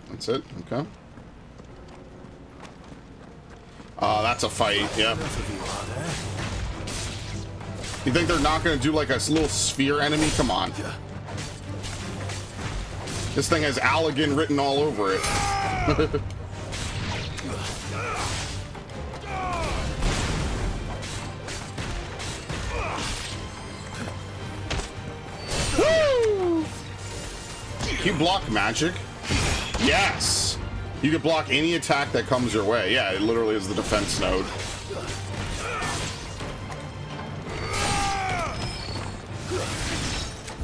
That's it. Okay. That's a fight. Yep. You think they're not going to do like a little sphere enemy? Come on. This thing has Allegan written all over it. Woo! Can you block magic? Yes! You can block any attack that comes your way. Yeah, it literally is the defense node.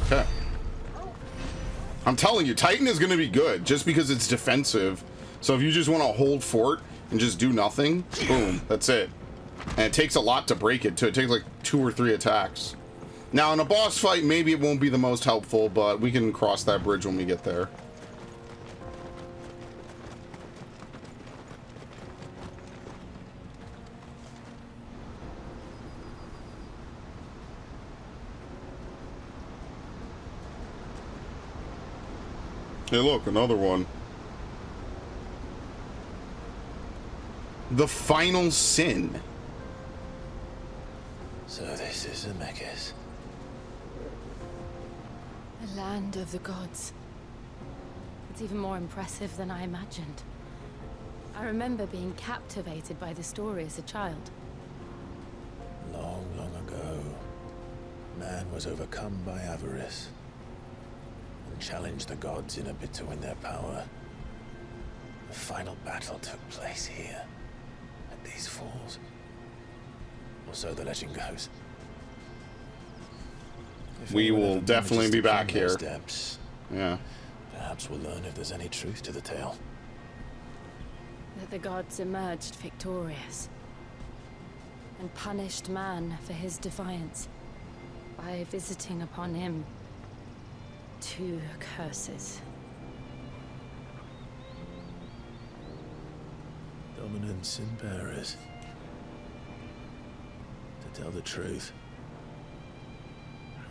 Okay. I'm telling you, Titan is going to be good just because it's defensive. So if you just want to hold fort and just do nothing, boom, that's it. And it takes a lot to break it too. It takes like 2 or 3 attacks. Now in a boss fight, maybe it won't be the most helpful, but we can cross that bridge when we get there. Hey, look, another one. The final sin. So this is Zemeckis. The land of the gods. It's even more impressive than I imagined. I remember being captivated by the story as a child. Long, long ago, man was overcome by avarice and challenged the gods in a bid to win their power. The final battle took place here, at these falls. Or so the legend goes. We will definitely be back here. Depths, yeah. Perhaps we'll learn if there's any truth to the tale. That the gods emerged victorious and punished man for his defiance by visiting upon him 2 curses. Dominance and bearers. To tell the truth,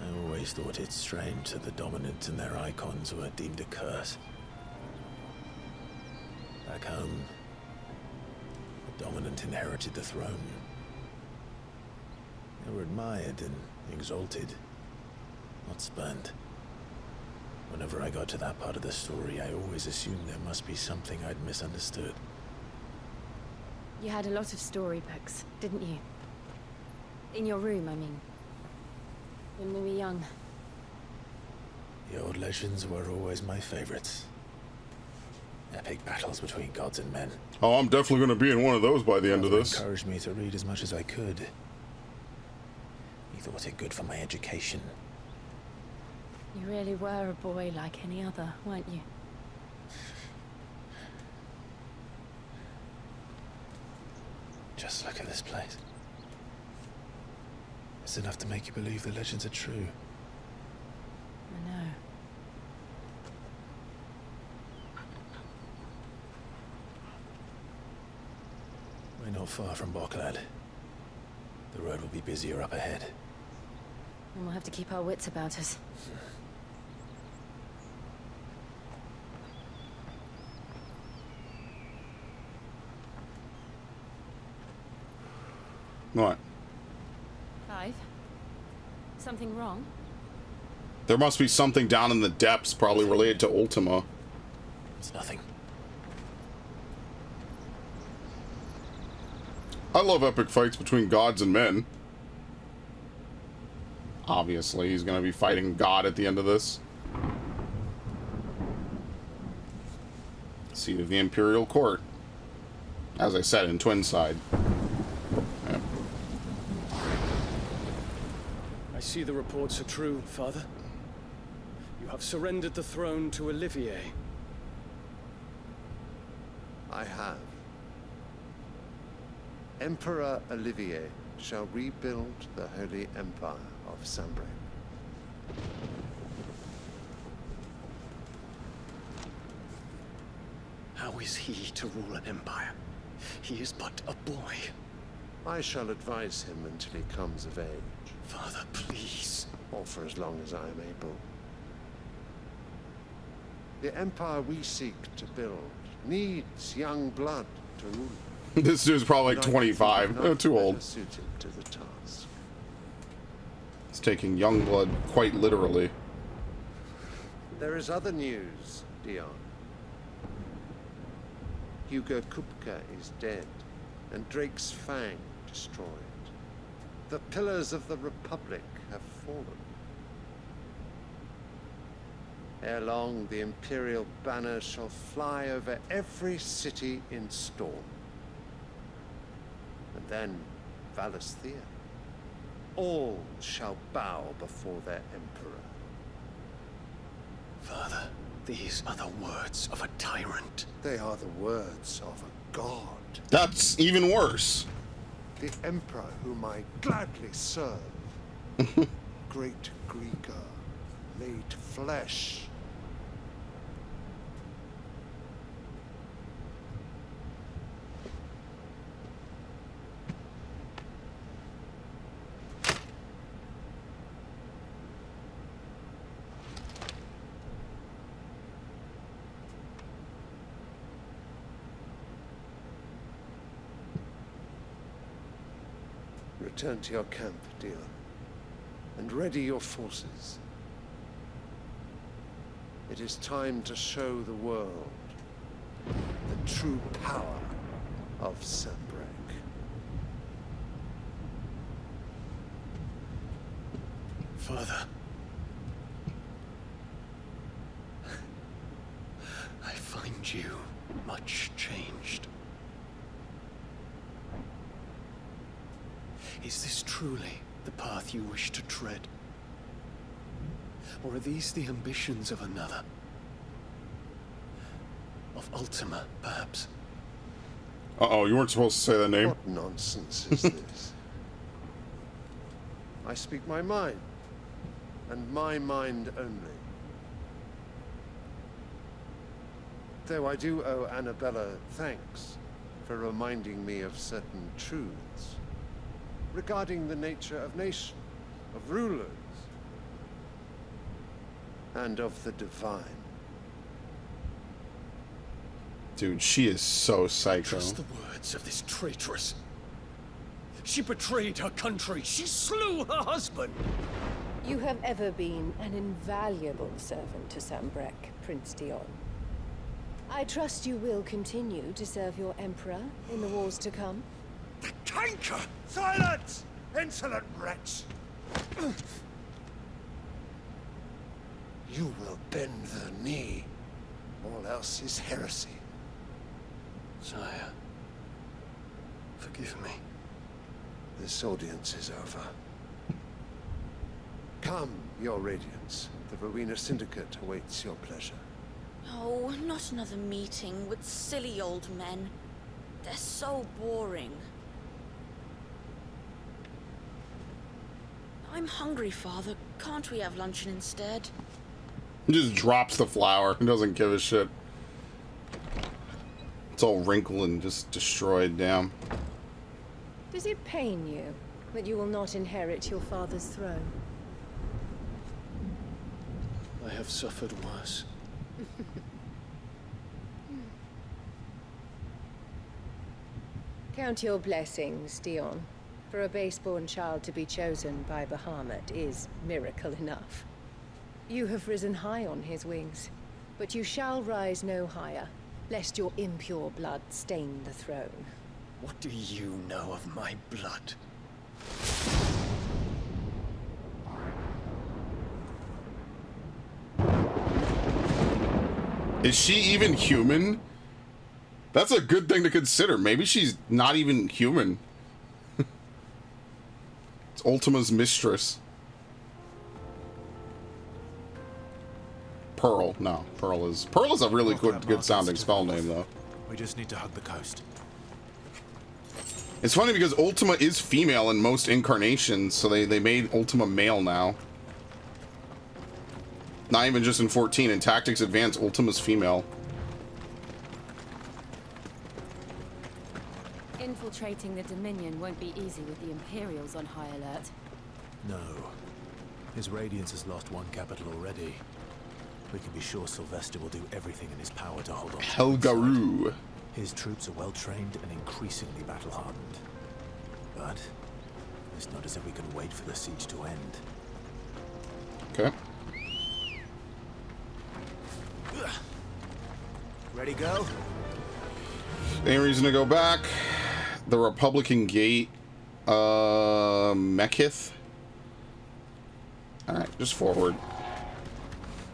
I always thought it strange that the dominant and their icons were deemed a curse. Back home, the dominant inherited the throne. They were admired and exalted, not spurned. Whenever I got to that part of the story, I always assumed there must be something I'd misunderstood. You had a lot of storybooks, didn't you? In your room, I mean. When we were young. The old legends were always my favorites. Epic battles between gods and men. Oh, I'm definitely going to be in one of those by the end of this. Encouraged me to read as much as I could. He thought it good for my education. You really were a boy like any other, weren't you? Just look at this place. It's enough to make you believe the legends are true. I know. We're not far from Boklad. The road will be busier up ahead. And we'll have to keep our wits about us. What? 5? Something wrong? There must be something down in the depths, probably related to Ultima. It's nothing. I love epic fights between gods and men. Obviously, he's going to be fighting God at the end of this. Seat of the Imperial Court. As I said, in Twinside. Yeah. I see the reports are true, Father. You have surrendered the throne to Olivier. I have. Emperor Olivier shall rebuild the Holy Empire of Sambre. How is he to rule an empire? He is but a boy. I shall advise him until he comes of age, Father, please. or for as long as I am able. The empire we seek to build needs young blood to rule. This dude's probably like And I 25. think Oh, none too better old. suited to the task. It's taking young blood quite literally. There is other news, Dion. Hugo Kupka is dead, and Drake's Fang destroyed. The pillars of the Republic have fallen. Ere long, the Imperial banner shall fly over every city in Storm. And then, Valisthea. All shall bow before their Emperor. Father, these are the words of a tyrant. They are the words of a god. That's even worse. The Emperor whom I gladly serve. Great Greeker, made flesh. Return to your camp, Dion, and ready your forces. It is time to show the world the true power of Sanbreque. Father. I find you much changed. Is this truly the path you wish to tread? Or are these the ambitions of another? Of Ultima, perhaps? Uh-oh, you weren't supposed to say that name. What nonsense is this? I speak my mind, and my mind only. Though I do owe Annabella thanks for reminding me of certain truths regarding the nature of nations, of rulers, and of the divine. Dude, she is so psycho. Trust the words of this traitress. She betrayed her country. She slew her husband. You have ever been an invaluable servant to Sanbreque, Prince Dion. I trust you will continue to serve your Emperor in the wars to come. The canker! Silence! Insolent wretch! You will bend the knee. All else is heresy. Sire, forgive me. This audience is over. Come, your Radiance. The Rowena Syndicate awaits your pleasure. Oh, not another meeting with silly old men. They're so boring. I'm hungry, Father. Can't we have luncheon instead? He just drops the flower and doesn't give a shit. It's all wrinkled and just destroyed, damn. Does it pain you that you will not inherit your father's throne? I have suffered worse. Count your blessings, Dion. For a base-born child to be chosen by Bahamut is miracle enough. You have risen high on his wings, but you shall rise no higher, lest your impure blood stain the throne. What do you know of my blood? Is she even human? That's a good thing to consider. Maybe she's not even human. It's Ultima's mistress. Pearl. No, Pearl is a really good sounding spell name though. We just need to hug the coast. It's funny because Ultima is female in most incarnations, so they made Ultima male now. Not even just in 14. In Tactics Advance, Ultima's female. Infiltrating the Dominion won't be easy with the Imperials on high alert. No. His Radiance has lost one capital already. We can be sure Sylvester will do everything in his power to hold on to Helgaru. his troops are well trained and increasingly battle hardened. But it's not as if we can wait for the siege to end. Okay. Ready, go? Any reason to go back? The Republican Gate. Mekith. Alright, just forward.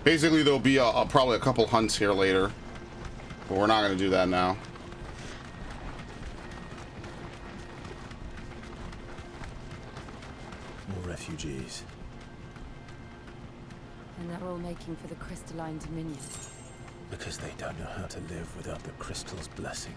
Basically, there'll be probably a couple hunts here later. But we're not going to do that now. More refugees. And they're all making for the crystalline dominion. Because they don't know how to live without the crystal's blessing.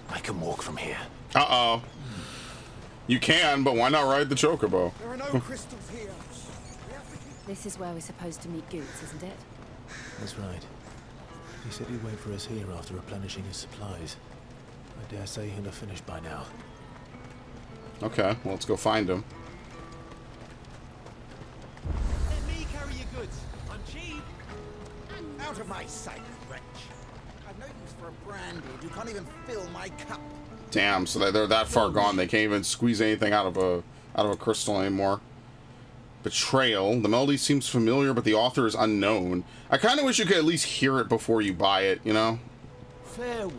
I can walk from here. Uh-oh. You can, but why not ride the chocobo? There are no crystals here. This is where we're supposed to meet Goots, isn't it? That's right. He said he'd wait for us here after replenishing his supplies. I dare say he'll have finished by now. Okay, well, let's go find him. Let me carry your goods. I'm cheap. Out of my sight, wretch. I've no use for a brandy. You can't even fill my cup. Damn, so they're that far gone they can't even squeeze anything out of a crystal anymore. Betrayal. The melody seems familiar, but the author is unknown. I kind of wish you could at least hear it before you buy it, you know? Farewell.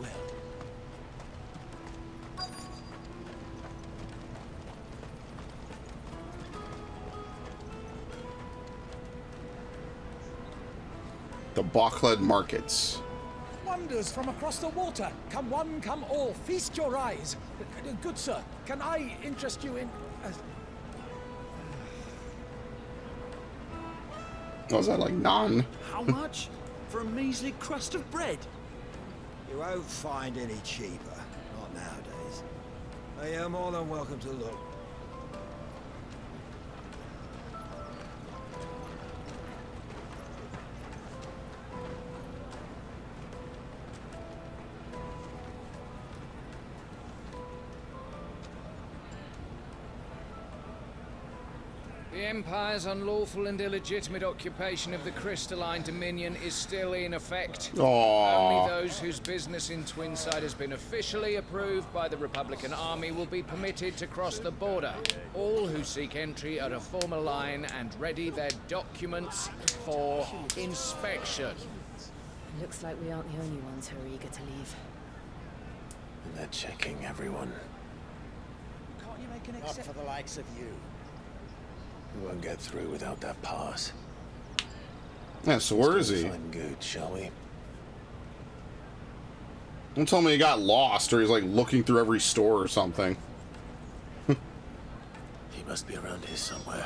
The Bachled Markets. Wonders from across the water. Come one, come all. Feast your eyes. Good sir, can I interest you in... Was that like naan? How much? For a measly crust of bread? You won't find any cheaper. Not nowadays. You're more than welcome to look. The Empire's unlawful and illegitimate occupation of the crystalline dominion is still in effect. Aww. Only those whose business in Twinside has been officially approved by the Republican Army will be permitted to cross the border. All who seek entry are to form a line and ready their documents for inspection. Looks like we aren't the only ones who are eager to leave. And they're checking everyone. Can't you make an exception? Not for the likes of you. We won't get through without that pass. Yeah, so where is he? Find good, shall we? Don't tell me he got lost or he's like looking through every store or something. He must be around here somewhere.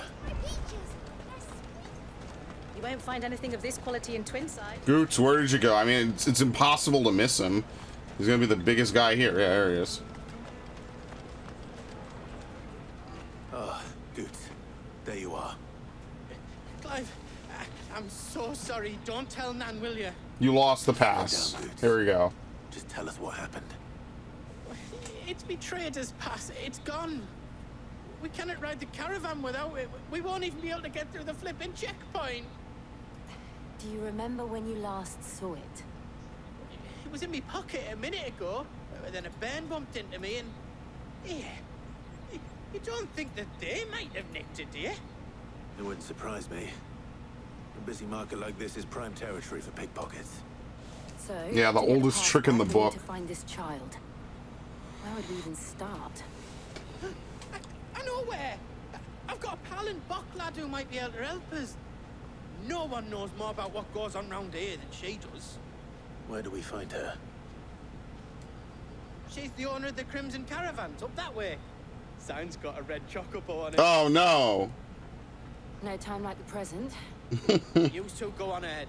You won't find anything of this quality in Twinside. Goots, where did you go? I mean, it's impossible to miss him. He's gonna be the biggest guy here. Yeah, there he is. Oh, good. There you are. Clive, I'm so sorry. Don't tell Nan, will you? You lost the pass. Here we go. Just tell us what happened. It's betrayed us pass. It's gone. We cannot ride the caravan without it. We won't even be able to get through the flipping checkpoint. Do you remember when you last saw it? It was in my pocket a minute ago. Then a bairn bumped into me and... Yeah. You don't think that they might have nicked it, do you? It wouldn't surprise me. A busy market like this is prime territory for pickpockets. So, yeah, the oldest trick in the book. To find this child. Where would we even start? I know where. I've got a pal in Bocklad who might be able to help us. No one knows more about what goes on round here than she does. Where do we find her? She's the owner of the Crimson Caravans, up that way. Sign's got a red chocobo on it. Oh no! No time like the present. You two go on ahead.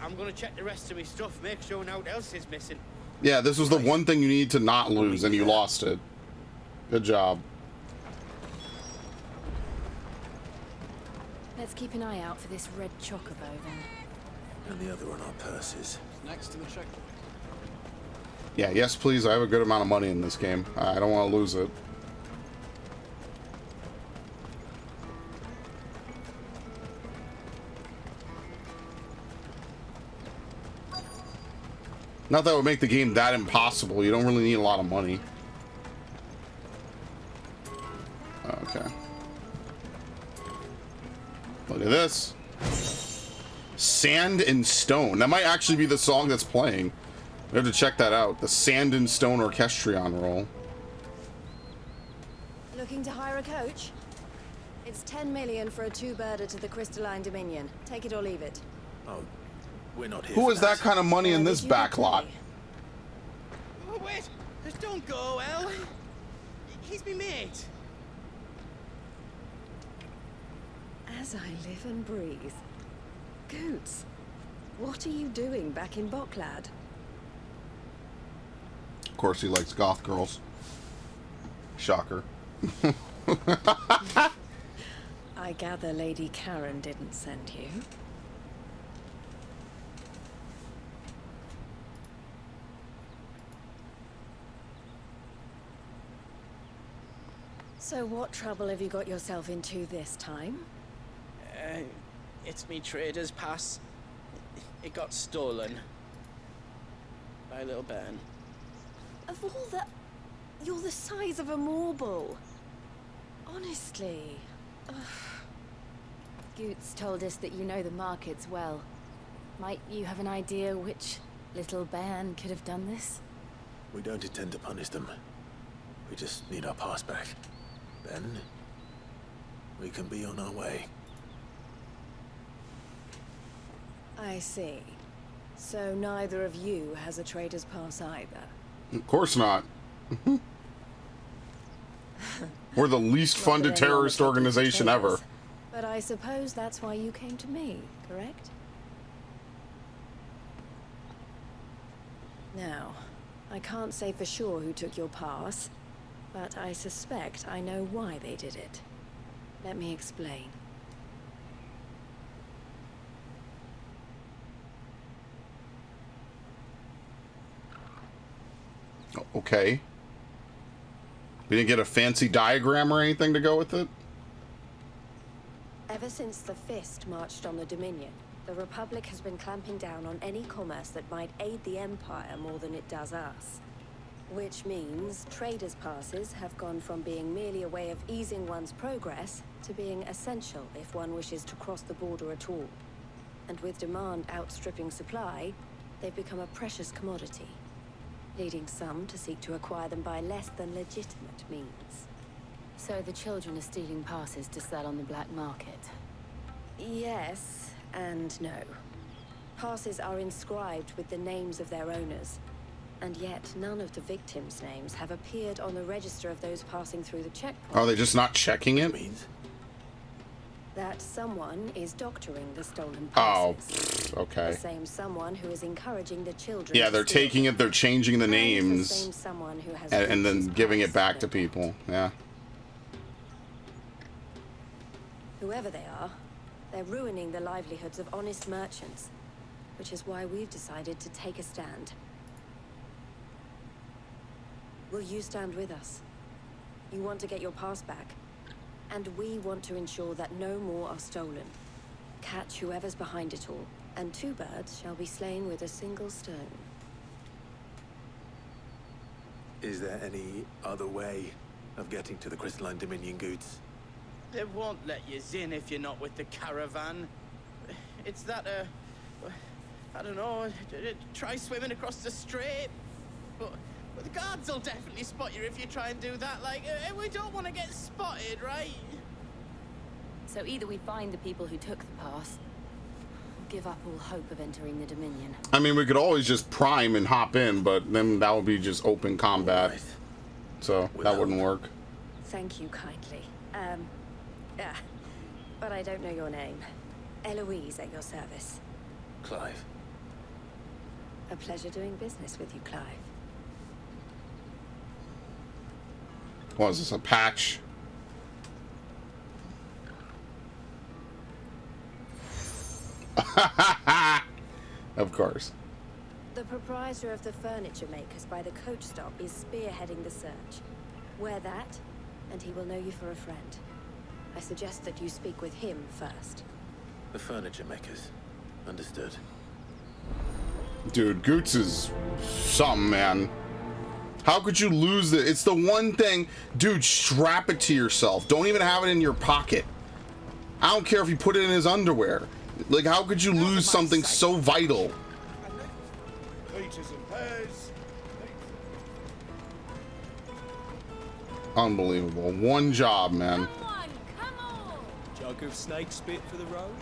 I'm gonna check the rest of my stuff, make sure nothing else is missing. Yeah, this was the one thing you need to not lose, and you lost it. Good job. Let's keep an eye out for this red chocobo then. And the other on our purses. Next to the checkpoint. Yeah, yes, please. I have a good amount of money in this game. I don't want to lose it. Not that would make the game that impossible. You don't really need a lot of money. Okay. Look at this. Sand and Stone. That might actually be the song that's playing. We have to check that out. The Sand and Stone Orchestrion roll. Looking to hire a coach? It's 10 million for a two-birder to the Crystalline Dominion. Take it or leave it. Oh, we're not here. Who has that kind of money in this back lot? Oh, wait! Just don't go, El. He's me mate. As I live and breathe. Goots, what are you doing back in Boklad? Of course he likes goth girls. Shocker. I gather Lady Karen didn't send you. So what trouble have you got yourself into this time? It's me trader's pass. It got stolen. By little Ben. Of all the... You're the size of a marble. Honestly. Ugh. Goots told us that you know the markets well. Might you have an idea which little band could have done this? We don't intend to punish them. We just need our pass back. Then, we can be on our way. I see. So neither of you has a trader's pass either. Of course not. We're the least funded terrorist organization ever. But I suppose that's why you came to me, correct? Now, I can't say for sure who took your pass, but I suspect I know why they did it. Let me explain. Okay. We didn't get a fancy diagram or anything to go with it? Ever since the Fist marched on the Dominion, the Republic has been clamping down on any commerce that might aid the Empire more than it does us. Which means traders' passes have gone from being merely a way of easing one's progress to being essential if one wishes to cross the border at all. And with demand outstripping supply, they've become a precious commodity, leading some to seek to acquire them by less than legitimate means. So the children are stealing passes to sell on the black market? Yes and no. Passes are inscribed with the names of their owners, and yet none of the victims' names have appeared on the register of those passing through the checkpoint. Are they just not checking it? That someone is doctoring the stolen Oh, passes. okay. The same someone who is encouraging the children. Yeah, they're to steal taking them. it, they're changing the And the names, same someone who has and then Goots' giving it pass back to stolen. people. Yeah. Whoever they are, they're ruining the livelihoods of honest merchants, which is why we've decided to take a stand. Will you stand with us? You want to get your pass back, and we want to ensure that no more are stolen. Catch whoever's behind it all, and two birds shall be slain with a single stone. Is there any other way of getting to the Crystalline Dominion, Goots? They won't let you in if you're not with the caravan. It's that, I don't know, try swimming across the strait. But the guards will definitely spot you if you try and do that. Like, we don't want to get spotted, right? So either we find the people who took the pass, or give up all hope of entering the Dominion. I mean, we could always just prime and hop in, but then that would be just open combat. Right. So that wouldn't work. Thank you kindly. But I don't know your name. Eloise at your service. Clive. A pleasure doing business with you, Clive. What is this, a patch? Of course. The proprietor of the furniture makers by the coach stop is spearheading the search. Wear that, and he will know you for a friend. I suggest that you speak with him first. The furniture makers. Understood. Dude, Goots is something, man. How could you lose it? It's the one thing. Dude, strap it to yourself. Don't even have it in your pocket. I don't care if you put it in his underwear. Like, how could you lose something so vital? Unbelievable. One job, man. Jug of snake spit for the road?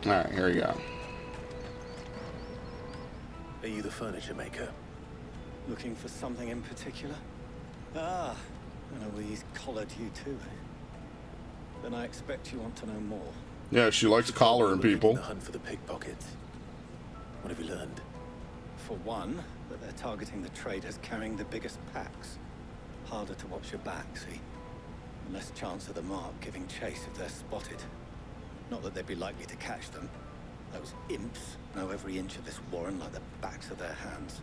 Alright, here we go. Are you the furniture maker? Looking for something in particular? Ah, and Eloise collared you too. Then I expect you want to know more. Yeah, she likes collaring people. The hunt for the pickpockets. What have you learned? For one, that they're targeting the traders carrying the biggest packs. Harder to watch your back, see? And less chance of the mark giving chase if they're spotted. Not that they'd be likely to catch them. Those imps know every inch of this warren like the backs of their hands.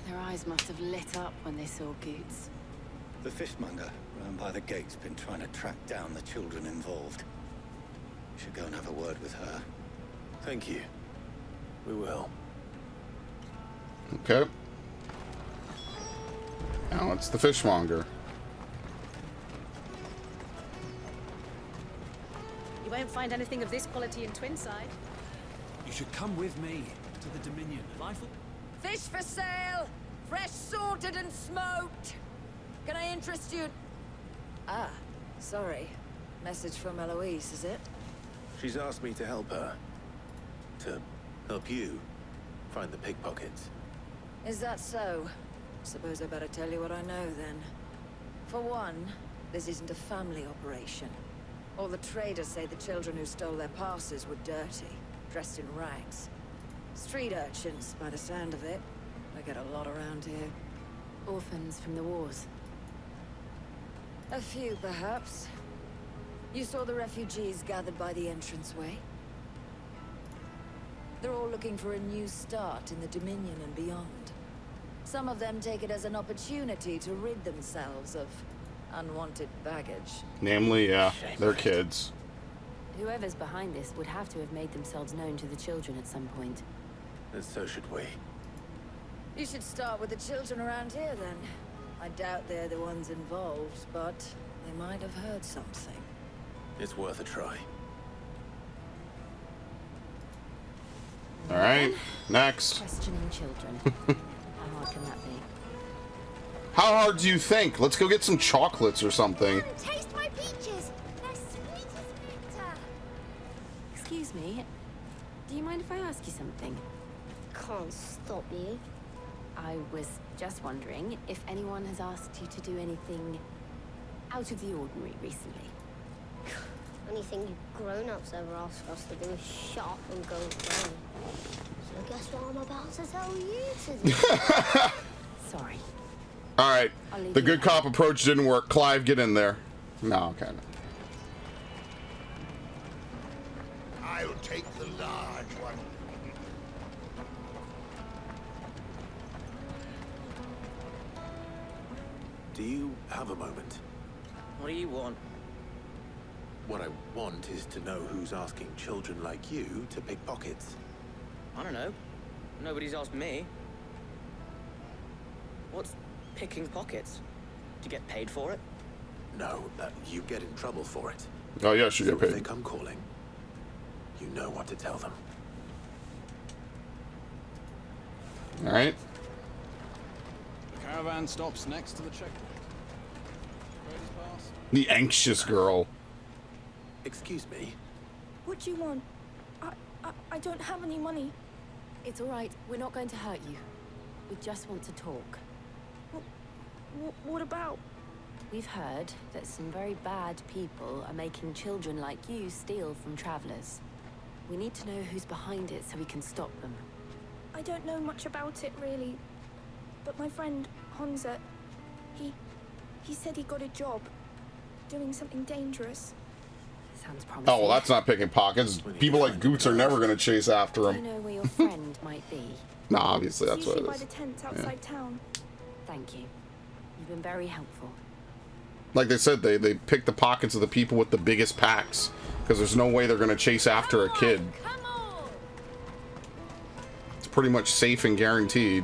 Their eyes must have lit up when they saw Goots. The fishmonger round by the gate's been trying to track down the children involved. You should go and have a word with her. Thank you. We will. Okay. Now it's the fishmonger. You won't find anything of this quality in Twinside. You should come with me to the Dominion. Rifle? Fish for sale! Fresh sorted and smoked! Can I interest you? Ah, sorry. Message from Eloise, is it? She's asked me to help her. To help you find the pickpockets. Is that so? Suppose I better tell you what I know, then. For one, this isn't a family operation. All the traders say the children who stole their passes were dirty, dressed in rags. Street urchins, by the sound of it. I get a lot around here. Orphans from the wars. A few, perhaps. You saw the refugees gathered by the entranceway? They're all looking for a new start in the Dominion and beyond. Some of them take it as an opportunity to rid themselves of unwanted baggage. Namely, yeah, they're kids. Whoever's behind this would have to have made themselves known to the children at some point. And so should we. You should start with the children around here, then. I doubt they're the ones involved, but they might have heard something. It's worth a try. All right, next. Questioning children. How hard can that be? How hard do you think? Let's go get some chocolates or something. Taste my peaches! They're sweet as nectar! Excuse me. Do you mind if I ask you something? Can't stop you. I was just wondering if anyone has asked you to do anything out of the ordinary recently. Anything you grown-ups ever ask us to do is shop and go home. So guess what I'm about to tell you to do? Sorry. All right, the good cop approach didn't work. Clive, get in there. No, okay. I'll take the large one. Do you have a moment? What do you want? What I want is to know who's asking children like you to pick pockets. I don't know. Nobody's asked me. What's picking pockets? Do you get paid for it? No, you get in trouble for it. Oh, yes, you get So if paid. they come calling, you know what to tell them. All right. The caravan stops next to the checkpoint. Traders pass. The anxious girl. Excuse me. What do you want? I don't have any money. It's all right. We're not going to hurt you. We just want to talk. What about? We've heard that some very bad people are making children like you steal from travelers. We need to know who's behind it so we can stop them. I don't know much about it, really. But my friend, Honza, he said he got a job doing something dangerous. Sounds promising. Oh, well, that's not picking pockets. People like Goots are never going to chase after Do him. you know where your friend might be? Nah, obviously that's what Usually it by is. the tents outside town. Thank you. You've been very helpful. Like they said, they pick the pockets of the people with the biggest packs. Because there's no way they're going to chase after a kid. It's pretty much safe and guaranteed.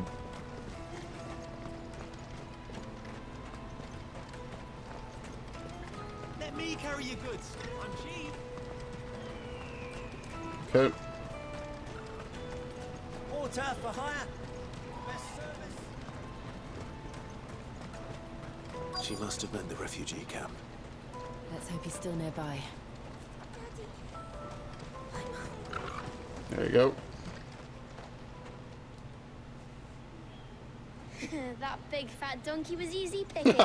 Let me carry your goods. I'm cheap. Okay. Water for hire. Best service. She must have meant the refugee camp. Let's hope he's still nearby. There you go. That big fat donkey was easy pickings.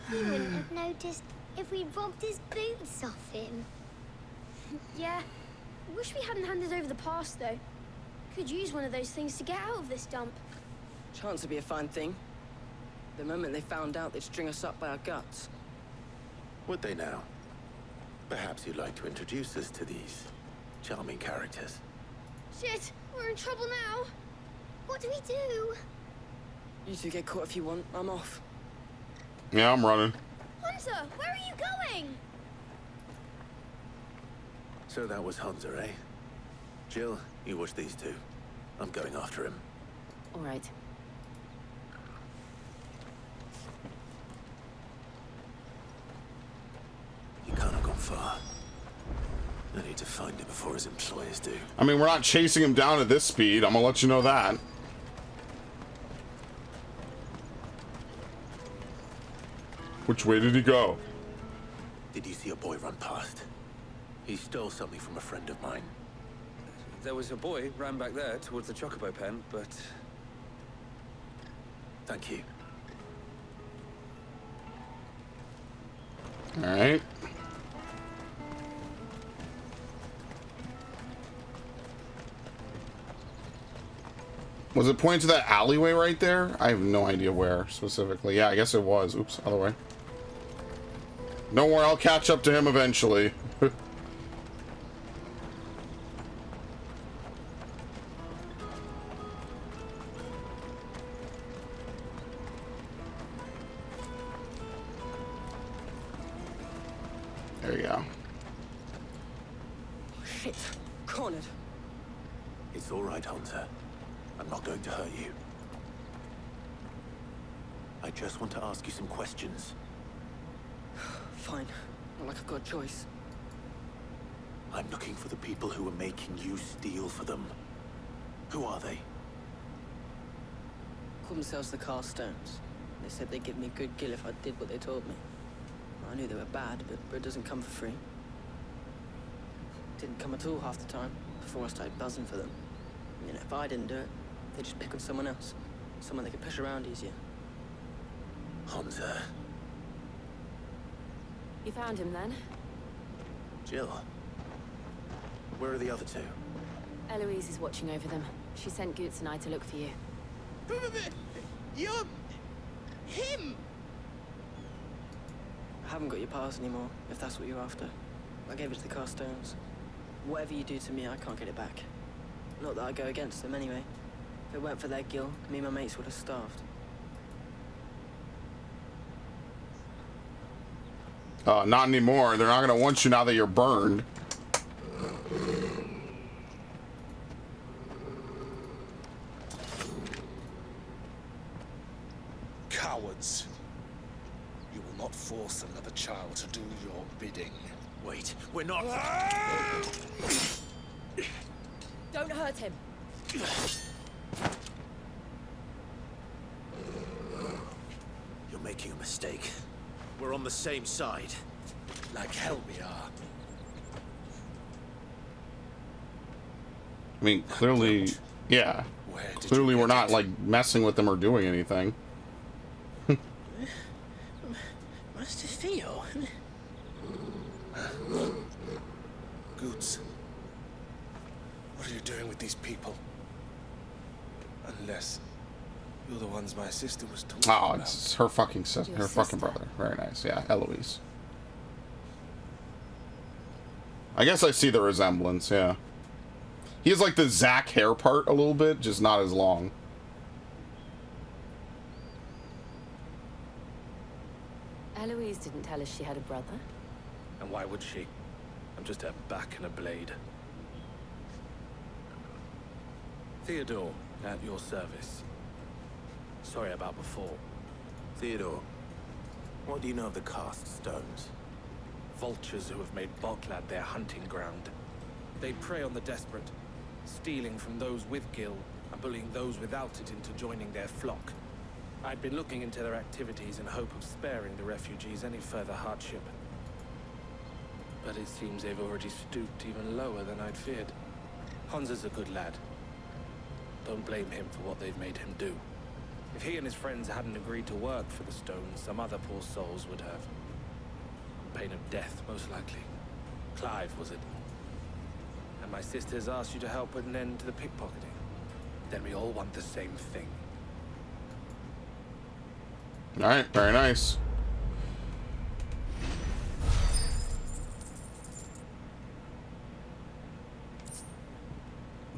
He wouldn't have noticed if we'd robbed his boots off him. Yeah. Wish we hadn't handed over the pass, though. Could use one of those things to get out of this dump. Chance would be a fine thing. The moment they found out, they'd string us up by our guts. Would they now? Perhaps you'd like to introduce us to these charming characters. Shit, we're in trouble now. What do we do? You two get caught if you want. I'm off. Yeah, I'm running. Hunter, where are you going? So that was Hunter, eh? Jill, you watch these two. I'm going after him. All right. He can't have gone far. I need to find him before his employers do. I mean, we're not chasing him down at this speed. I'm gonna let you know that. Which way did he go? Did you see a boy run past? He stole something from a friend of mine. There was a boy ran back there towards the chocobo pen, but... Thank you. All right. Was it pointing to that alleyway right there? I have no idea where specifically. Yeah, I guess it was. Oops, other way. Don't worry, I'll catch up to him eventually. There you go. Shit. Cornered. It's all right, Hunter. I'm not going to hurt you. I just want to ask you some questions. Fine. Not like I've got a choice. I'm looking for the people who are making you steal for them. Who are they? Called themselves the Carstones. They said they'd give me a good gill if I did what they told me. I knew they were bad, but bread doesn't come for free. Didn't come at all half the time, before I started buzzing for them. I mean, if I didn't do it, they'd just pick on someone else. Someone they could push around easier. Hunter. You found him then? Jill. Where are the other two? Eloise is watching over them. She sent Goots and I to look for you. You're... him! I haven't got your pass anymore, if that's what you're after. I gave it to the Carstones. Whatever you do to me, I can't get it back. Not that I go against them anyway. If it weren't for their guild, me and my mates would have starved. Not anymore. They're not gonna want you now that you're burned. Cowards. You will not force another child to do your bidding. Wait, we're not... Don't hurt him. You're making a mistake. We're on the same side. Like hell we are. I mean, clearly, yeah. Clearly we're not, like, messing with them or doing anything. Master Theo? Goots. What are you doing with these people? Unless you're the ones my sister was talking Oh, about. it's her fucking sister, her fucking brother. Very nice. Yeah, Eloise. I guess I see the resemblance, yeah. He has like the Zack hair part a little bit, just not as long. Eloise didn't tell us she had a brother. And why would she? I'm just a back and a blade. Theodore, at your service. Sorry about before. Theodore, what do you know of the cast stones? Vultures who have made Boklad their hunting ground. They prey on the desperate, stealing from those with gil and bullying those without it into joining their flock. I'd been looking into their activities in hope of sparing the refugees any further hardship. But it seems they've already stooped even lower than I'd feared. Hans is a good lad. Don't blame him for what they've made him do. If he and his friends hadn't agreed to work for the stones, some other poor souls would have. Pain of death, most likely. Clive, was it? And my sisters asked you to help put an end to the pickpocketing. Then we all want the same thing. Alright, very nice.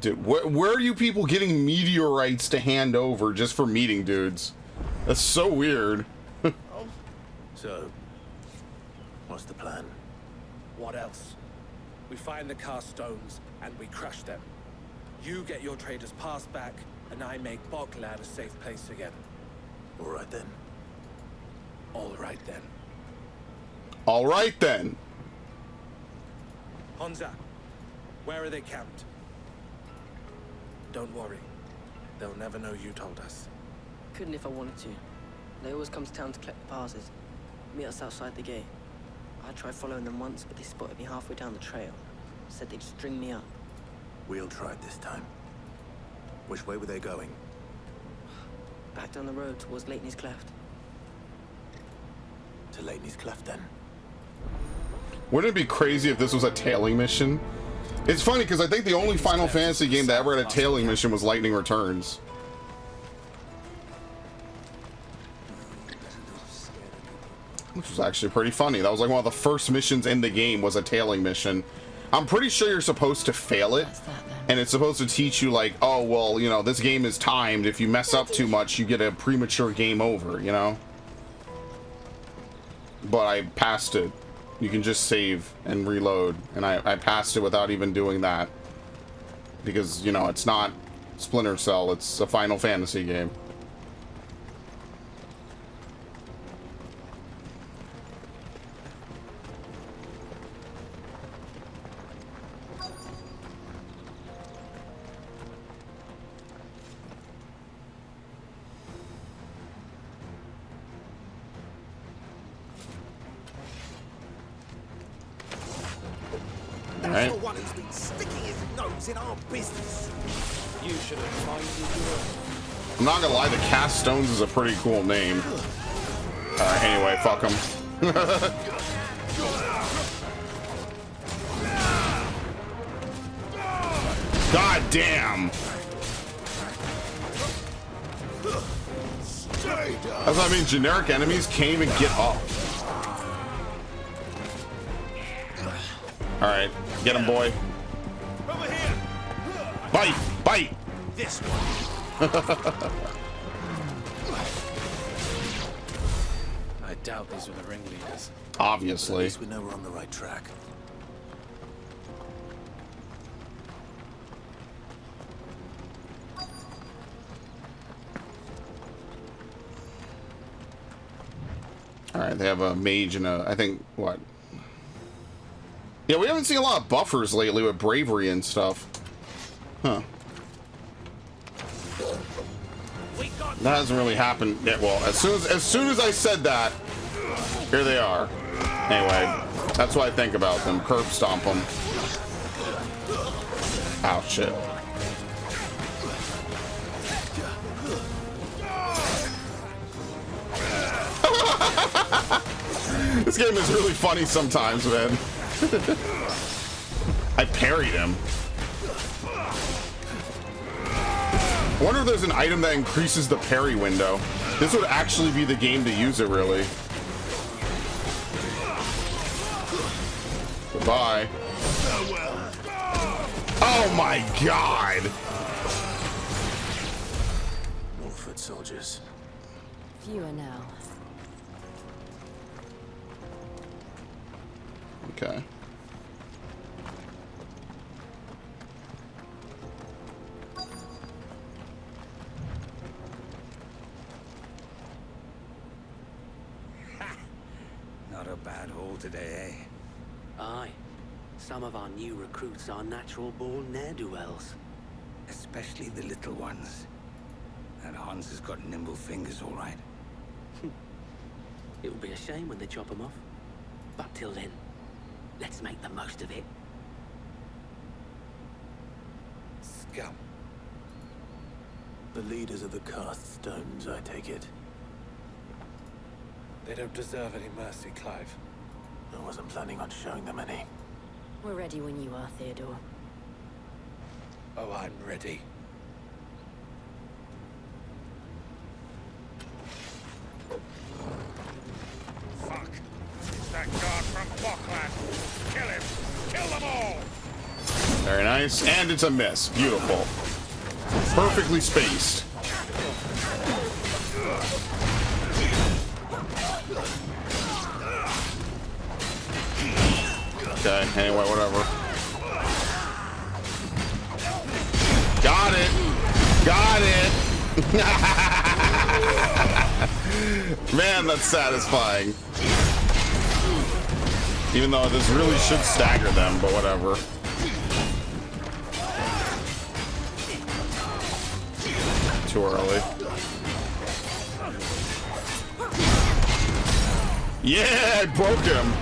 Dude, where are you people getting meteorites to hand over just for meeting dudes? That's so weird. So, what's the plan? What else? We find the cast stones and we crush them. You get your traders pass back, and I make Boklad a safe place again. All right then. All right then. All right then. Honza, where are they camped? Don't worry. They'll never know you told us. Couldn't if I wanted to. They always come to town to collect the passes. Meet us outside the gate. I tried following them once, but they spotted me halfway down the trail. Said they'd string me up. We'll try it this time. Which way were they going? Back down the road towards Leitney's Cleft. To Leitney's Cleft, then. Wouldn't it be crazy if this was a tailing mission? It's funny because I think the only Final Fantasy game that ever had a tailing mission was Lightning Returns. Which was actually pretty funny. That was like one of the first missions in the game was a tailing mission. I'm pretty sure you're supposed to fail it. And it's supposed to teach you like, oh, well, you know, this game is timed. If you mess up too much, you get a premature game over, you know? But I passed it. You can just save and reload. And I passed it without even doing that. Because, you know, it's not Splinter Cell. It's a Final Fantasy game. That's the one who's been sticking his nose in our business. You should have minded your... I'm not gonna lie, the Cast Stones is a pretty cool name. Alright, anyway, fuck him. God damn! That's what I mean, generic enemies can't even get up. Alright, get him, boy. Bite! Bite! This one. I doubt these were the ringleaders. Obviously. At least we know we're on the right track. Alright, they have a mage and a, I think, what? Yeah, we haven't seen a lot of buffers lately with bravery and stuff. Huh. That hasn't really happened yet. Well, as soon as I said that, here they are. Anyway, that's what I think about them. Curb stomp them. Ow, shit. This game is really funny sometimes, man. I parried him. I wonder if there's an item that increases the parry window. This would actually be the game to use it, really. Goodbye. farewell. Oh my god! More foot soldiers. Fewer now. Okay. Not a bad haul today, eh? Aye. Some of our new recruits are natural-born ne'er-do-wells. Especially the little ones. And Hans has got nimble fingers, all right. It will be a shame when they chop them off. But till then, let's make the most of it. Scum. The leaders of the cast stones, I take it. They don't deserve any mercy, Clive. I wasn't planning on showing them any. We're ready when you are, Theodore. Oh, I'm ready. Fuck. It's that guard from Bokland. Kill him. Kill them all. Very nice. And it's a miss. Beautiful. Perfectly spaced. Okay, anyway, whatever. Got it! Got it! Man, that's satisfying. Even though this really should stagger them, but whatever. Too early. Yeah, I broke him.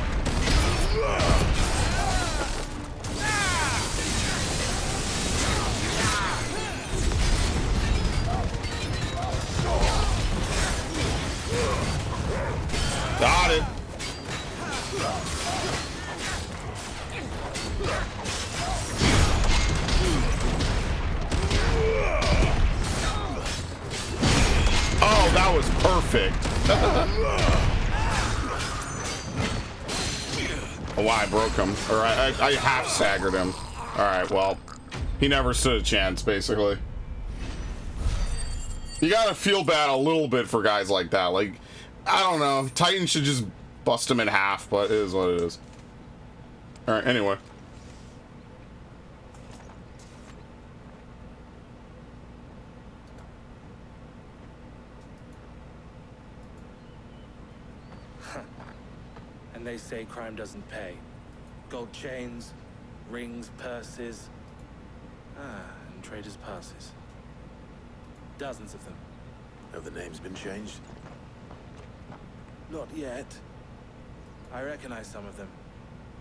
Got it. Oh, that was perfect. Oh, wow, I broke him. Or I half staggered him. Alright, well, he never stood a chance, basically. You gotta feel bad a little bit for guys like that. Like, I don't know. Titan should just bust him in half, but it is what it is. Alright, anyway. And they say crime doesn't pay. Gold chains, rings, purses. And traders' passes. Dozens of them. Have the names been changed? Not yet. I recognize some of them.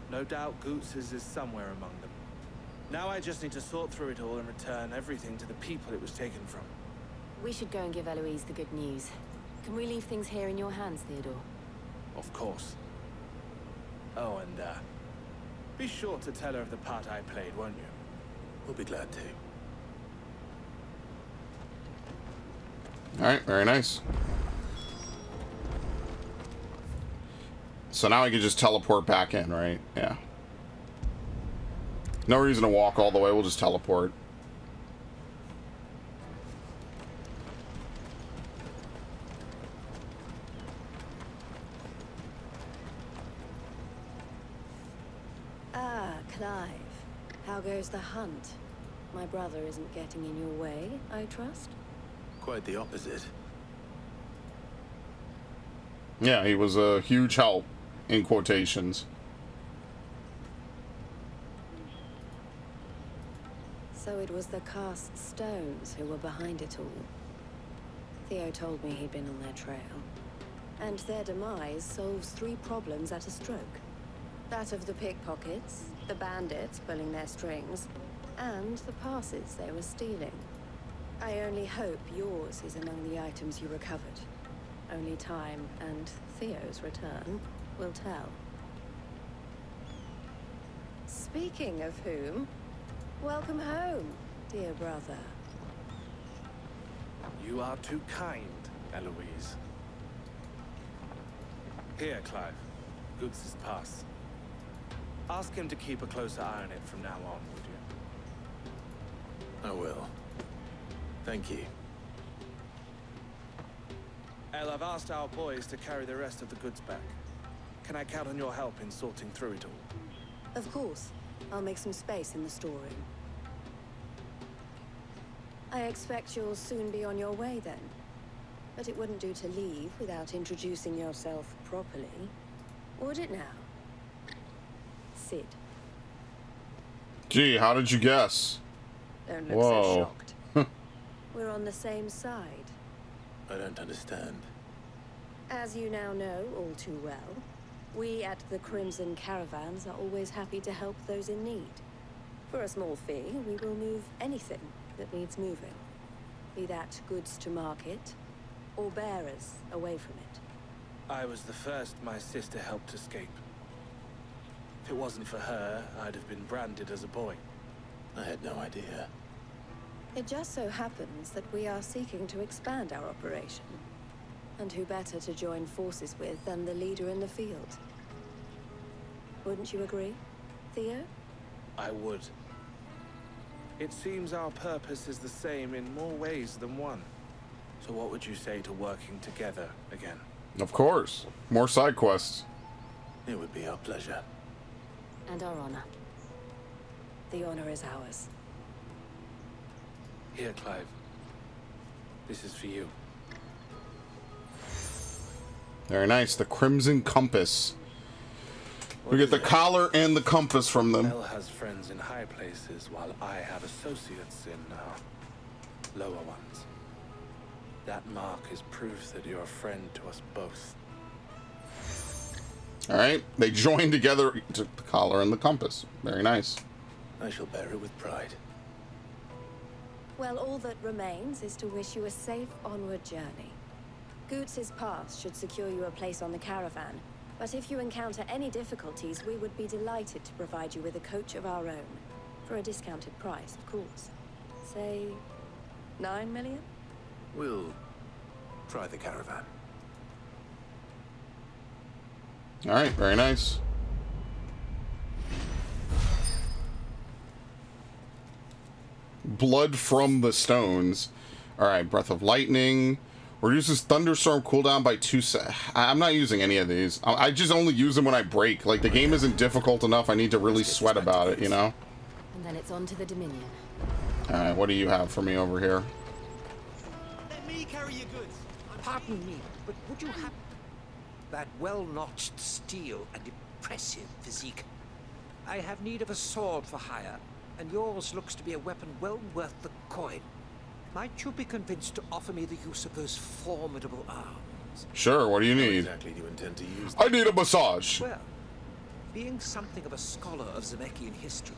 No doubt Goots's is somewhere among them. Now I just need to sort through it all and return everything to the people it was taken from. We should go and give Eloise the good news. Can we leave things here in your hands, Theodore? Of course. Oh, and be sure to tell her of the part I played, won't you? We'll be glad to. Alright, very nice. So now I can just teleport back in, right? Yeah. No reason to walk all the way, we'll just teleport. Ah, Clive. How goes the hunt? My brother isn't getting in your way, I trust? Quite the opposite. Yeah, he was a huge help, in quotations. So it was the cast stones who were behind it all. Theo told me he'd been on their trail. And their demise solves 3 problems at a stroke. That of the pickpockets, the bandits pulling their strings, and the passes they were stealing. I only hope yours is among the items you recovered. Only time and Theo's return will tell. Speaking of whom, welcome home, dear brother. You are too kind, Eloise. Here, Clive. Goods's pass. Ask him to keep a closer eye on it from now on, would you? I will. Thank you. El, I've asked our boys to carry the rest of the goods back. Can I count on your help in sorting through it all? Of course. I'll make some space in the storeroom. I expect you'll soon be on your way then. But it wouldn't do to leave without introducing yourself properly. Would it now? Sid. Gee, how did you guess? Don't look Whoa. so shocked. We're on the same side. I don't understand. As you now know all too well, we at the Crimson Caravans are always happy to help those in need. For a small fee, we will move anything that needs moving. Be that goods to market, or bearers away from it. I was the first my sister helped escape. If it wasn't for her, I'd have been branded as a boy. I had no idea. It just so happens that we are seeking to expand our operation. And who better to join forces with than the leader in the field? Wouldn't you agree, Theo? I would. It seems our purpose is the same in more ways than one. So what would you say to working together again? Of course. More side quests. It would be our pleasure. And our honor. The honor is ours. Here, Clive. This is for you. Very nice. The Crimson Compass. We get the collar and the compass from them. El has friends in high places, while I have associates in lower ones. That mark is proof that you're a friend to us both. Alright, they join together to the collar and the compass. Very nice. I shall bear it with pride. Well, all that remains is to wish you a safe onward journey. Goots's pass should secure you a place on the caravan, but if you encounter any difficulties, we would be delighted to provide you with a coach of our own. For a discounted price, of course. Say, 9 million? We'll try the caravan. Alright, very nice. Blood from the Stones. Alright, Breath of Lightning. Reduces Thunderstorm cooldown by 2 seconds. I'm not using any of these. I just only use them when I break. Like, the game isn't difficult enough. I need to really sweat about it, you know? And then it's on to the Dominion. Alright, what do you have for me over here? Let me carry your goods. Pardon me, but would you have that well-notched steel and impressive physique? I have need of a sword for hire, and yours looks to be a weapon well worth the coin. Might you be convinced to offer me the use of those formidable arms? Sure, what do you need? How exactly do you intend to use them? I need a massage. Well, being something of a scholar of Zemeckis history,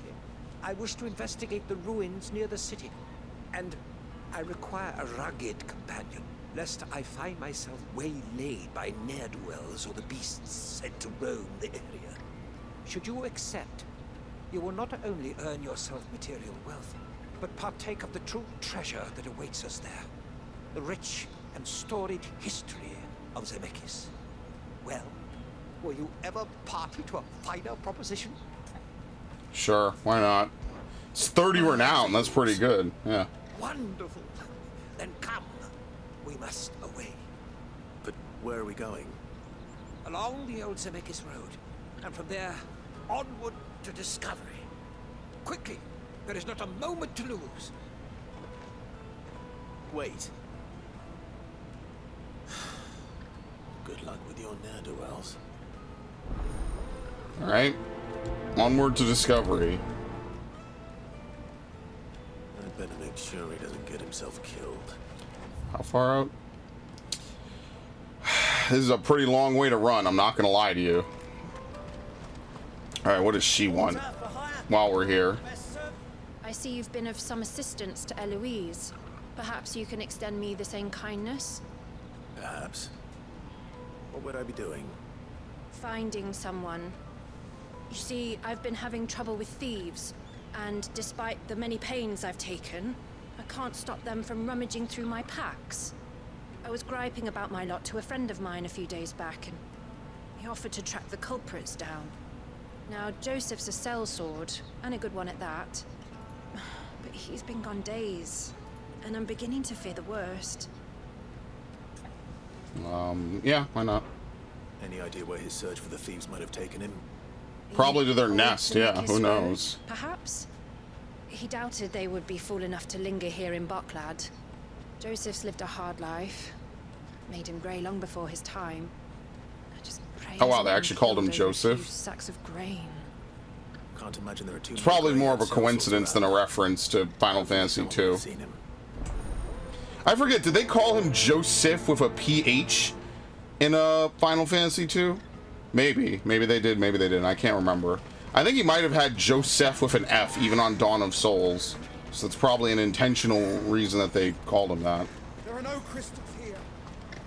I wish to investigate the ruins near the city. And I require a rugged companion, lest I find myself waylaid by ne'er-do-wells or the beasts sent to roam the area. Should you accept, you will not only earn yourself material wealth, but partake of the true treasure that awaits us there. The rich and storied history of Zemeckis. Well, were you ever party to a finer proposition? Sure, why not? It's 30 renown, that's pretty good, yeah. Wonderful. Then come. We must away. But where are we going? Along the old Zemeckis Road, and from there, onward to discovery. Quickly! There is not a moment to lose. Wait. Good luck with your ne'er-do-wells. Alright. Onward to discovery. I'd better make sure he doesn't get himself killed. How far out? This is a pretty long way to run, I'm not gonna lie to you. Alright, what does she want while we're here? I see you've been of some assistance to Eloise. Perhaps you can extend me the same kindness? Perhaps. What would I be doing? Finding someone. You see, I've been having trouble with thieves, and despite the many pains I've taken, I can't stop them from rummaging through my packs. I was griping about my lot to a friend of mine a few days back, and he offered to track the culprits down. Now, Joseph's a sellsword, and a good one at that. But he's been gone days, and I'm beginning to fear the worst. Yeah, why not? Any idea where his search for the thieves might have taken him? Probably to their Or nest, the yeah, Nekis who Road, knows? Perhaps? He doubted they would be fool enough to linger here in Boklad. Joseph's lived a hard life. Made him grey long before his time. I just pray Oh wow, his they men actually called him killed over a few Joseph. sacks of grain. Can't imagine there are too It's many probably more of a greyhound sellswords coincidence than a around. reference to Final Fantasy Someone would II. have seen him. I forget, did they call him Joseph with a PH in Final Fantasy II? Maybe they did, maybe they didn't. I can't remember. I think he might have had Joseph with an F, even on Dawn of Souls. So it's probably an intentional reason that they called him that. There are no crystals here.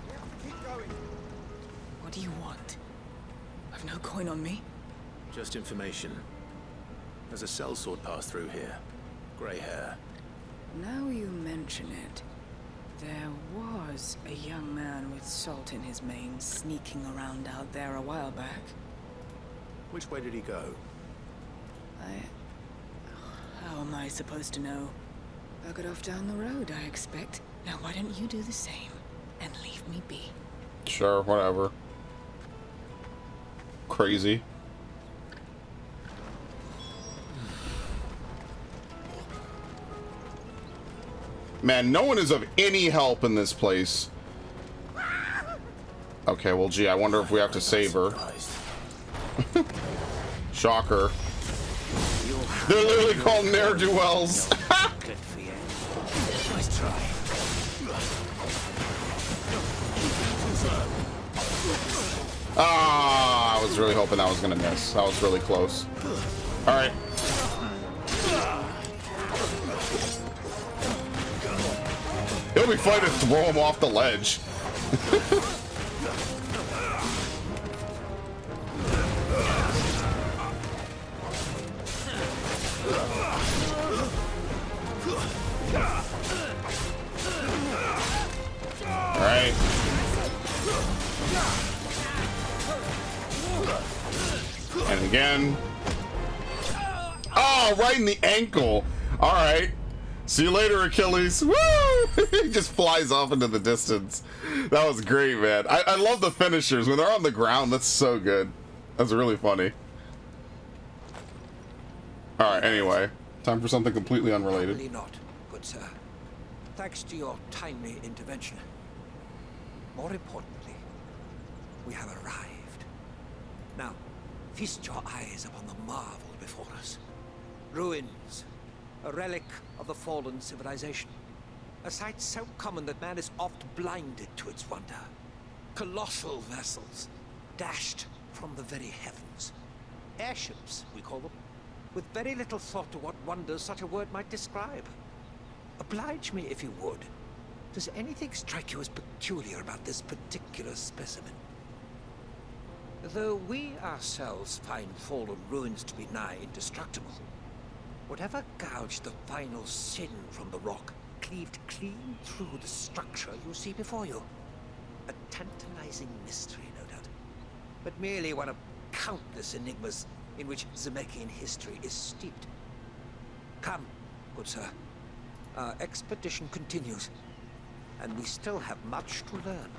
We have to keep going. What do you want? I've no coin on me. Just information. There's a sellsword passed through here. Grey hair. Now you mention it, there was a young man with salt in his mane sneaking around out there a while back. Which way did he go? How am I supposed to know? I got off down the road, I expect. Now why don't you do the same and leave me be? Sure, whatever. Crazy. Man, no one is of any help in this place. Okay, well, gee, I wonder if we have to save her. Shocker. They're literally called ne'er-do-wells. Nice try. Ah, I was really hoping that was gonna miss. That was really close. All right. It'll be fun to throw him off the ledge. All right. And again. Oh, right in the ankle. All right. See you later, Achilles. Woo! He just flies off into the distance. That was great, man. I love the finishers. When they're on the ground, that's so good. That's really funny. All right, anyway. Time for something completely unrelated. Probably not, good sir. Thanks to your timely intervention. More importantly, we have arrived. Now, feast your eyes upon the marvel before us. Ruins, a relic of the fallen civilization. A sight so common that man is oft blinded to its wonder. Colossal vessels, dashed from the very heavens. Airships, we call them, with very little thought to what wonders such a word might describe. Oblige me if you would. Does anything strike you as peculiar about this particular specimen? Though we ourselves find fallen ruins to be nigh indestructible, whatever gouged the final sin from the rock cleaved clean through the structure you see before you. A tantalizing mystery, no doubt, but merely one of countless enigmas in which Zemeckis history is steeped. Come, good sir. Our expedition continues, and we still have much to learn.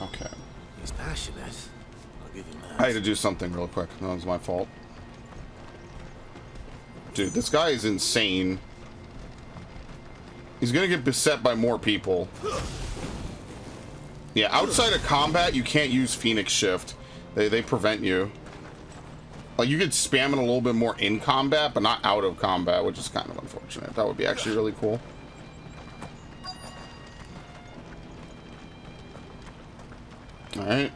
Okay. He's passionate. I'll give him that. I had to do something real quick. That was my fault. Dude, this guy is insane. He's gonna get beset by more people. Yeah, outside of combat, you can't use Phoenix Shift. They prevent you. Like, you could spam it a little bit more in combat, but not out of combat, which is kind of unfortunate. That would be actually really cool. Alright.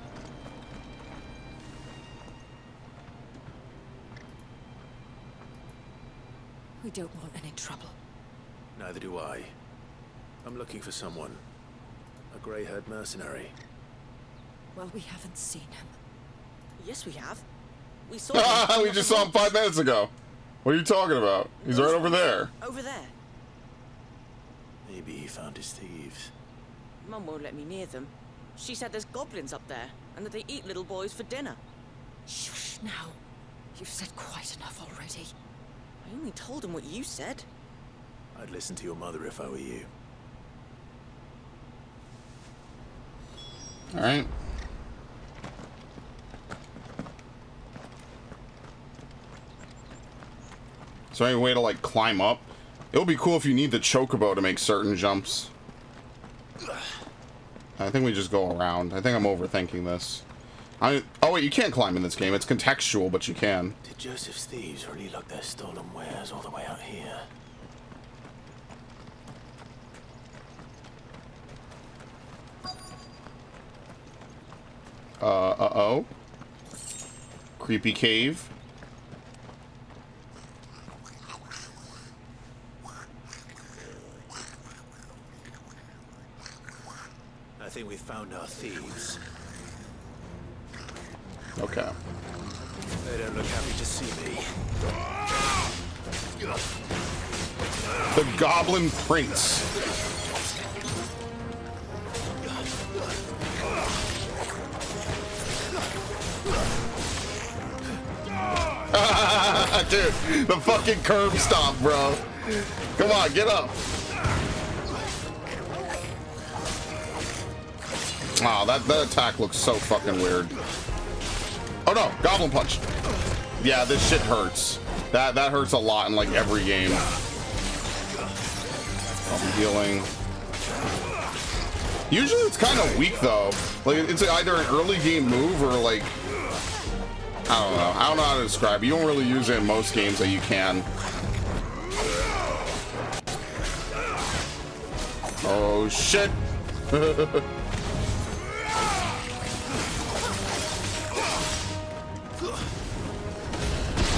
We don't want any trouble. Neither do I. I'm looking for someone. A grey-haired mercenary. Well, we haven't seen him. Yes, we have. We saw him. We just saw him 5 minutes ago. What are you talking about? He's right over there. Over there. Maybe he found his thieves. Mum won't let me near them. She said there's goblins up there, and that they eat little boys for dinner. Shush now. You've said quite enough already. I only told him what you said. I'd listen to your mother if I were you. All right. Is there any way to like climb up? It would be cool if you need the chocobo to make certain jumps. I think we just go around. I think I'm overthinking this. Oh wait, you can't climb in this game. It's contextual, but you can. Did Joseph's thieves really lug their stolen wares all the way out here? Uh-oh. Creepy cave. I think we've found our thieves. Okay. They don't look happy to see me. The Goblin Prince. Dude, the fucking curb stomp, bro. Come on, get up. Wow, that attack looks so fucking weird. Oh no, Goblin Punch. Yeah, this shit hurts. That hurts a lot in like every game. I'm healing. Usually it's kind of weak though. Like it's either an early game move or like I don't know. I don't know how to describe it. You don't really use it in most games that you can. Oh shit.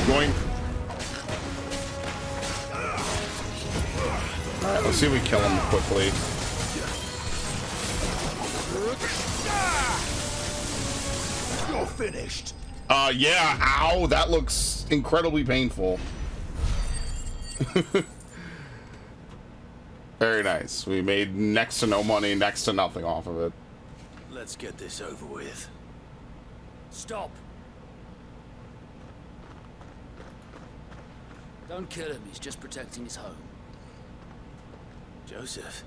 Going. Alright, let's see if we kill him quickly. You're finished. Yeah, ow, that looks incredibly painful. Very nice. We made next to no money, next to nothing off of it. Let's get this over with. Stop. Don't kill him, he's just protecting his home. Joseph?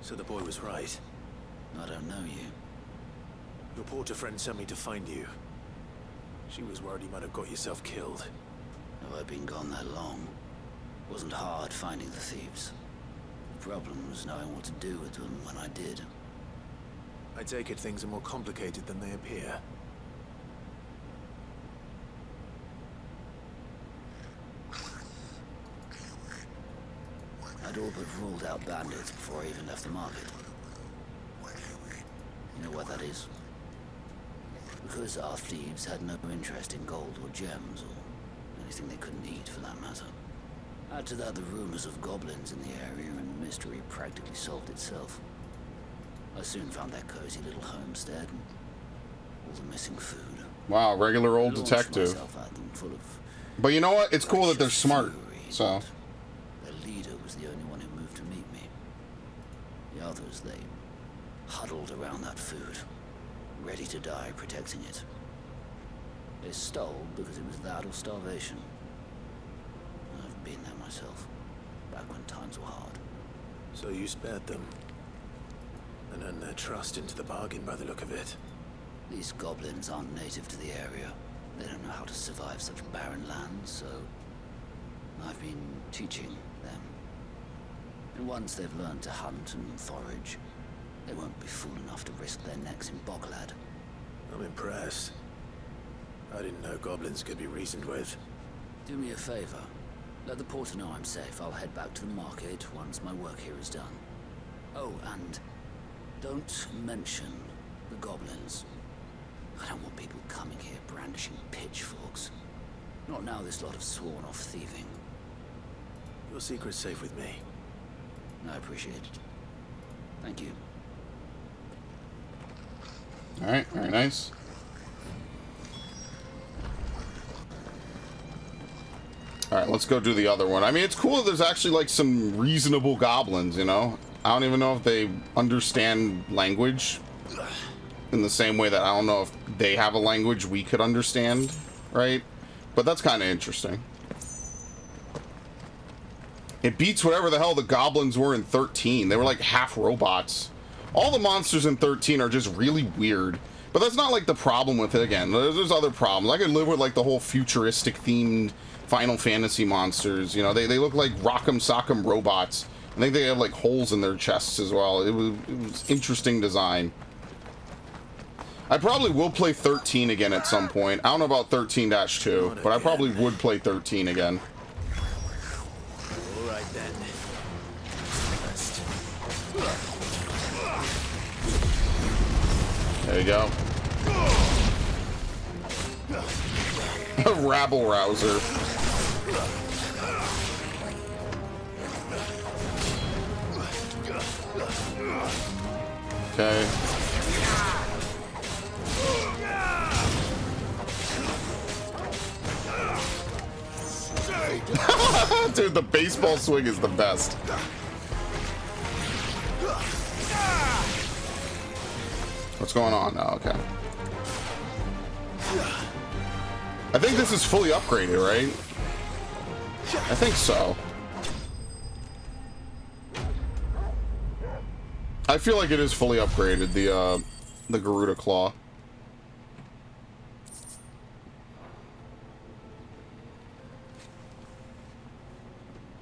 So the boy was right. I don't know you. Your porter friend sent me to find you. She was worried you might have got yourself killed. Have I been gone that long? It wasn't hard finding the thieves. The problem was knowing what to do with them when I did. I take it things are more complicated than they appear. I'd all but ruled out bandits before I even left the market. You know what that is? Because our thieves had no interest in gold or gems, or anything they couldn't eat for that matter. Add to that the rumors of goblins in the area, and the mystery practically solved itself. I soon found that cozy little homestead, and all the missing food. Wow, regular old detective. But you know what? It's cool that they're smart, so... Their leader was the only one who moved to meet me. The others, they huddled around that food, ready to die protecting it. They stole because it was that or starvation. I've been there myself, back when times were hard. So you spared them, and earned their trust into the bargain by the look of it. These goblins aren't native to the area. They don't know how to survive such barren lands, so I've been teaching them. And once they've learned to hunt and forage, they won't be fool enough to risk their necks in Boglad. I'm impressed. I didn't know goblins could be reasoned with. Do me a favor. Let the porter know I'm safe. I'll head back to the market once my work here is done. Oh, and don't mention the goblins. I don't want people coming here brandishing pitchforks. Not now this lot have sworn off thieving. Your secret's safe with me. I appreciate it. Thank you. Alright, very nice. Alright, let's go do the other one. I mean, it's cool that there's actually, like, some reasonable goblins, you know? I don't even know if they understand language in the same way that I don't know if they have a language we could understand, right? But that's kind of interesting. It beats whatever the hell the goblins were in 13. They were like half robots. All the monsters in 13 are just really weird. But that's not like the problem with it. Again, there's other problems. I could live with like the whole futuristic themed Final Fantasy monsters. You know, they look like Rock'em Sock'em robots. I think they have like holes in their chests as well. It was interesting design. I probably will play 13 again at some point. I don't know about 13-2, but I probably would play 13 again. All right then. There you go. A rabble rouser. Okay. Dude, the baseball swing is the best. What's going on? Oh, okay. I think this is fully upgraded, right? I think so. I feel like it is fully upgraded, the Garuda Claw.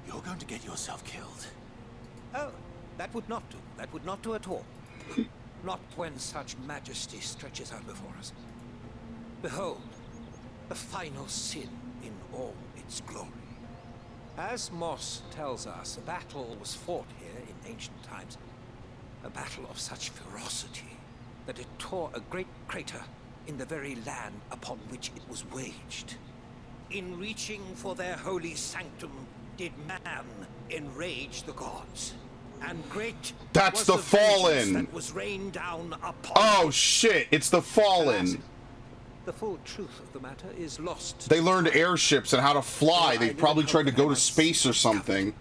You're going to get yourself killed. Oh, that would not do. That would not do at all. Not when such majesty stretches out before us. Behold, the final sin in all its glory. As Moss tells us, a battle was fought here in ancient times. A battle of such ferocity that it tore a great crater in the very land upon which it was waged. In reaching for their holy sanctum, did man enrage the gods. And great That's the Fallen. that was rained down upon Oh shit, it's the Fallen. The full truth of the matter is lost. They learned airships and how to fly. They probably tried to go to space or something.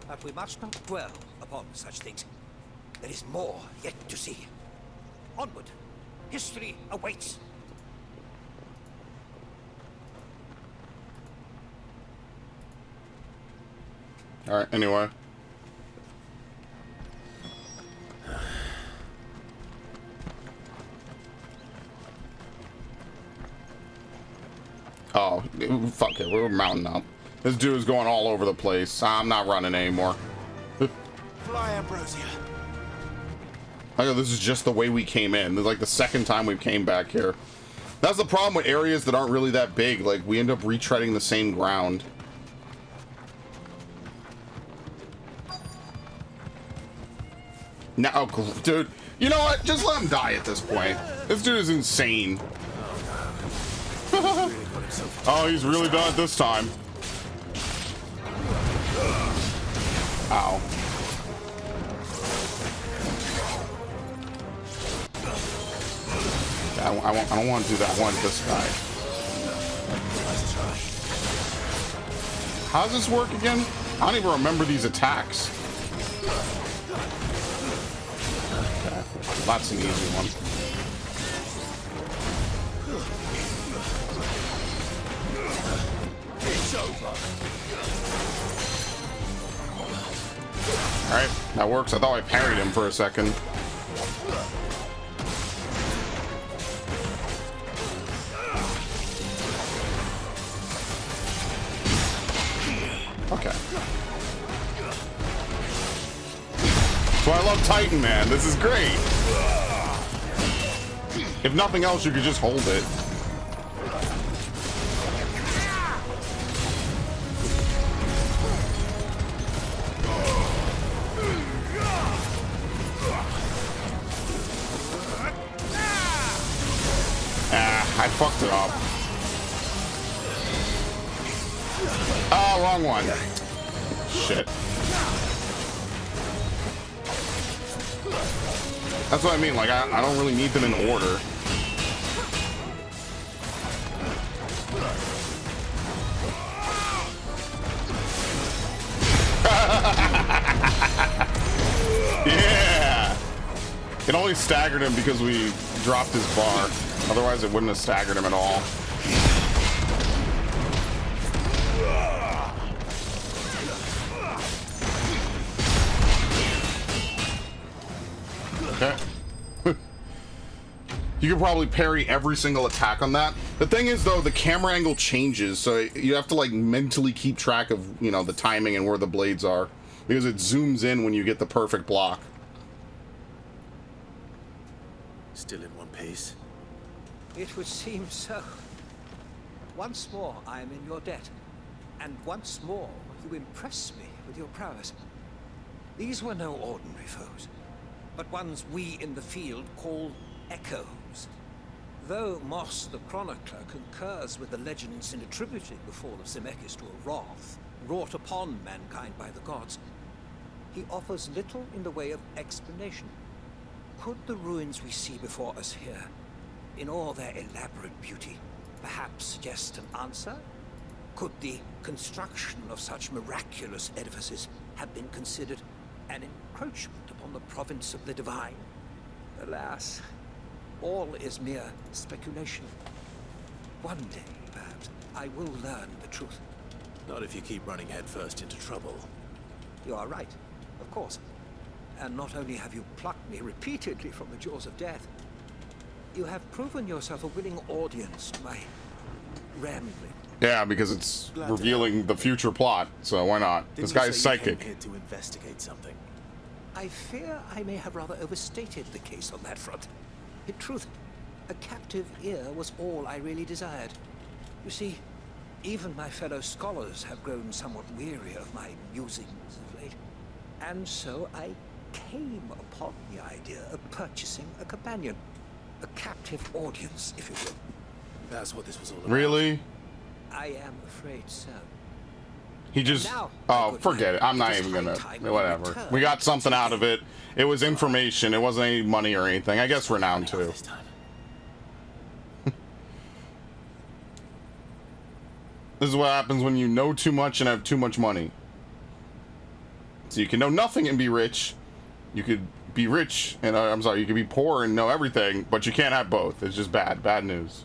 But we must not dwell upon such things. There is more yet to see. Onward. History awaits. Alright, anyway. Oh, fuck it, we're mounting up. This dude is going all over the place. I'm not running anymore. Fly, Ambrosia. I know this is just the way we came in. This is like the second time we came back here. That's the problem with areas that aren't really that big. Like, we end up retreading the same ground. No, oh, dude. You know what? Just let him die at this point. This dude is insane. Oh, he's really done it this time. Ow. I don't want to do that one to this guy. How does this work again? I don't even remember these attacks. Okay, that's an easy one. It's over. Alright, that works. I thought I parried him for a second. Okay. So I love Titan, man. This is great. If nothing else, you could just hold it. I fucked it up. Oh, wrong one. Shit. That's what I mean, like, I don't really need them in order. It only staggered him because we dropped his bar. Otherwise, it wouldn't have staggered him at all. Okay. You could probably parry every single attack on that. The thing is, though, the camera angle changes, so you have to, like, mentally keep track of, you know, the timing and where the blades are, because it zooms in when you get the perfect block. Still in one piece. It would seem so. Once more, I am in your debt. And once more, you impress me with your prowess. These were no ordinary foes, but ones we in the field call echoes. Though Moss the Chronicler concurs with the legends in attributing the fall of Zemeckis to a wrath wrought upon mankind by the gods, he offers little in the way of explanation. Could the ruins we see before us here, in all their elaborate beauty, perhaps suggest an answer? Could the construction of such miraculous edifices have been considered an encroachment upon the province of the divine? Alas, all is mere speculation. One day, perhaps, I will learn the truth. Not if you keep running headfirst into trouble. You are right, of course. And not only have you plucked me repeatedly from the jaws of death, you have proven yourself a willing audience to my rambling. Yeah, because it's revealing the future plot, so why not? This guy's psychic. Here to investigate something. I fear I may have rather overstated the case on that front. In truth, a captive ear was all I really desired. You see, even my fellow scholars have grown somewhat weary of my musings of late. And so I came upon the idea of purchasing a companion. A captive audience, if you will. That's what this was all about. Really? I am afraid so. He just... Oh, forget it. I'm not even gonna... Whatever. We got something out of it. It was information. It wasn't any money or anything. I guess renown, too. This is what happens when you know too much and have too much money. So you can know nothing and be rich. You could be rich and... I'm sorry, you could be poor and know everything, but you can't have both. It's just bad. Bad news.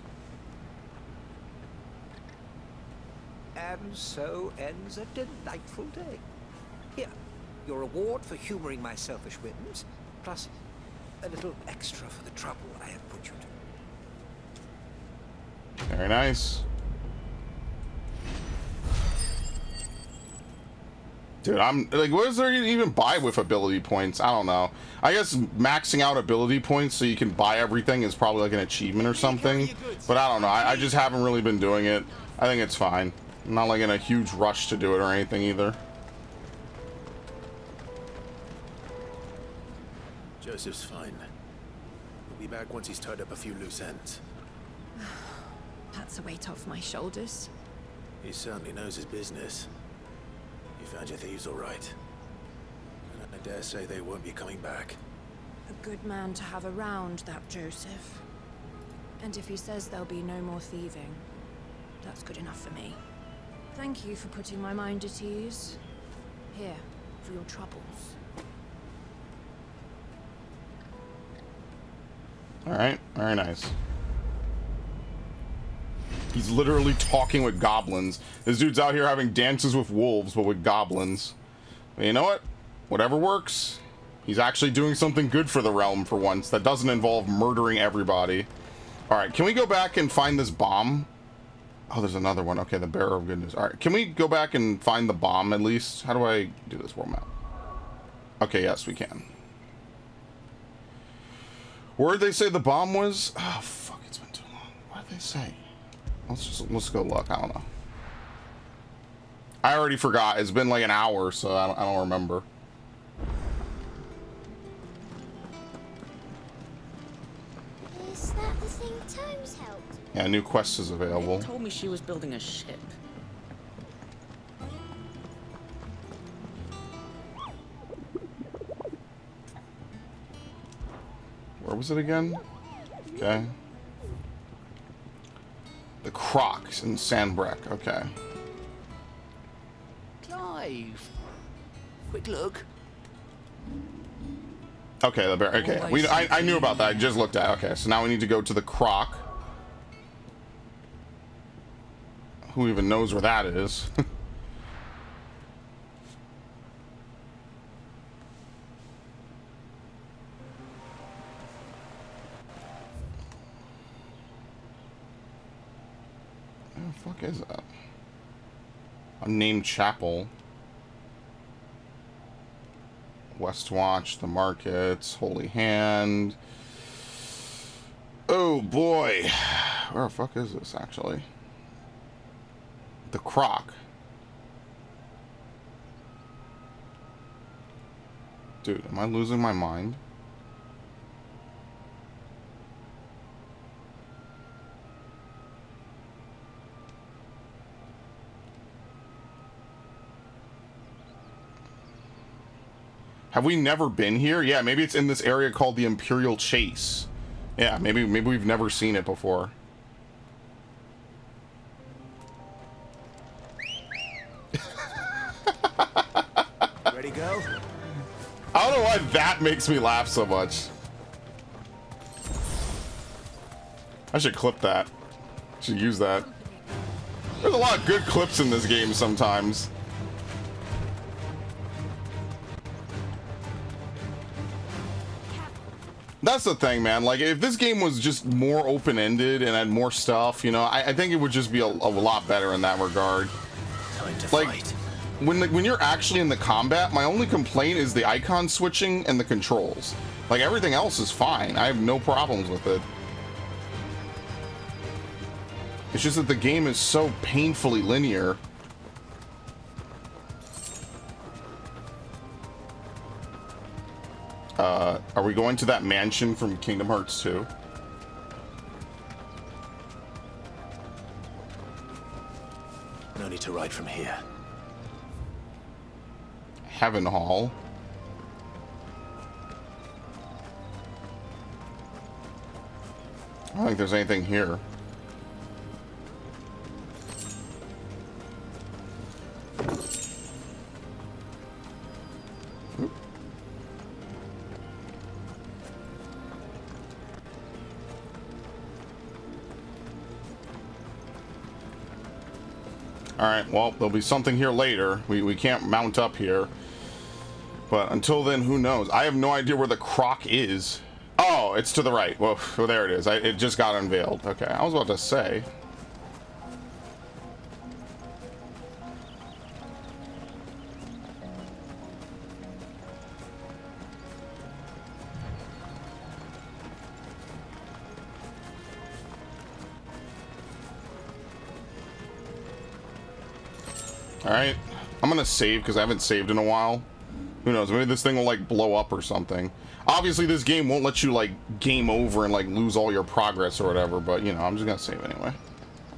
And so ends a delightful day. Here, your reward for humoring my selfish whims, plus a little extra for the trouble I have put you to. Very nice. Dude, I'm like, what is there to even buy with ability points? I don't know. I guess maxing out ability points so you can buy everything is probably like an achievement or something. But I don't know. I just haven't really been doing it. I think it's fine. I'm not like in a huge rush to do it or anything either. Joseph's fine. He'll be back once he's tied up a few loose ends. That's a weight off my shoulders. He certainly knows his business. You found your thieves all right. And I dare say they won't be coming back. A good man to have around, that Joseph. And if he says there'll be no more thieving, that's good enough for me. Thank you for putting my mind at ease. Here, for your troubles. Alright, very nice. He's literally talking with goblins. This dude's out here having dances with wolves, but with goblins. But you know what? Whatever works. He's actually doing something good for the realm for once. That doesn't involve murdering everybody. Alright, can we go back and find this bomb? Oh, there's another one. Okay, the bearer of good news. Alright, can we go back and find the bomb at least? How do I do this world map? Okay, yes, we can. Where did they say the bomb was? Oh, fuck, it's been too long. What did they say? Let's go look. I don't know. I already forgot. It's been like an hour, so I don't remember. Is that the thing Tomes helped? Yeah, new quest is available. They told me she was building a ship. Where was it again? Okay. The Crocs in Sandbreck. Okay. Clive, quick look. Okay, the bear. Okay, I knew about that. I just looked at. Okay, so now we need to go to the croc. Who even knows where that is? Where the fuck is that? Unnamed chapel. Westwatch, the markets, Holy Hand. Oh boy. Where the fuck is this actually? The croc. Dude, am I losing my mind? Have we never been here? Yeah, maybe it's in this area called the Imperial Chase. Yeah, maybe we've never seen it before. Ready, go? I don't know why that makes me laugh so much. I should clip that. Should use that. There's a lot of good clips in this game sometimes. That's the thing, man. Like, if this game was just more open-ended and had more stuff, you know, I think it would just be a lot better in that regard. Like, when you're actually in the combat, my only complaint is the icon switching and the controls. Like, everything else is fine. I have no problems with it. It's just that the game is so painfully linear. Are we going to that mansion from Kingdom Hearts 2? No need to ride from here. Heaven Hall. I don't think there's anything here. Alright, well, there'll be something here later. We can't mount up here. But until then, who knows? I have no idea where the croc is. Oh, it's to the right. Well, there it is. It just got unveiled. Okay, I was about to say. Alright, I'm gonna save because I haven't saved in a while. Who knows, maybe this thing will like blow up or something. Obviously this game won't let you like game over and like lose all your progress or whatever, but you know, I'm just gonna save anyway.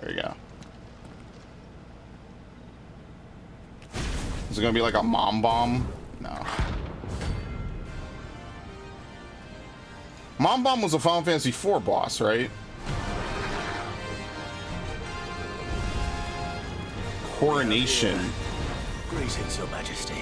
There you go. Is it gonna be like a mom bomb? No. Mom bomb was a Final Fantasy IV boss, right? Coronation. Greetings, Your Majesty.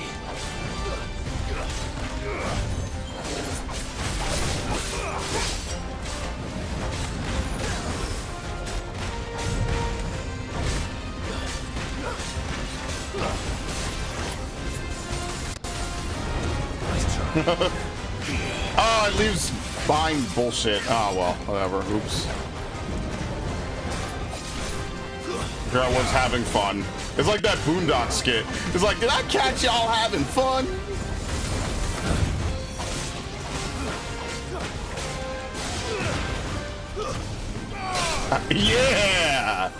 Oh, it leaves behind bullshit. Oh, well, whatever. Oops. Here I was having fun. It's like that Boondock skit. It's like, did I catch y'all having fun? Yeah!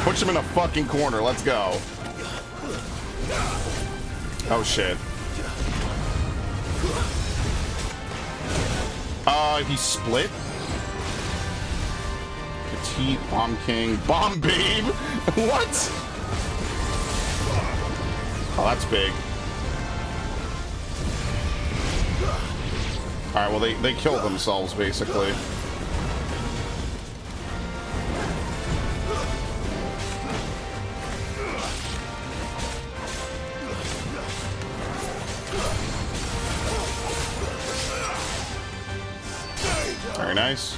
Push him in a fucking corner. Let's go. Oh, shit. He split? Petite, Bomb King, Bomb Babe? What? Oh, that's big. Alright, well, they killed themselves, basically. nice.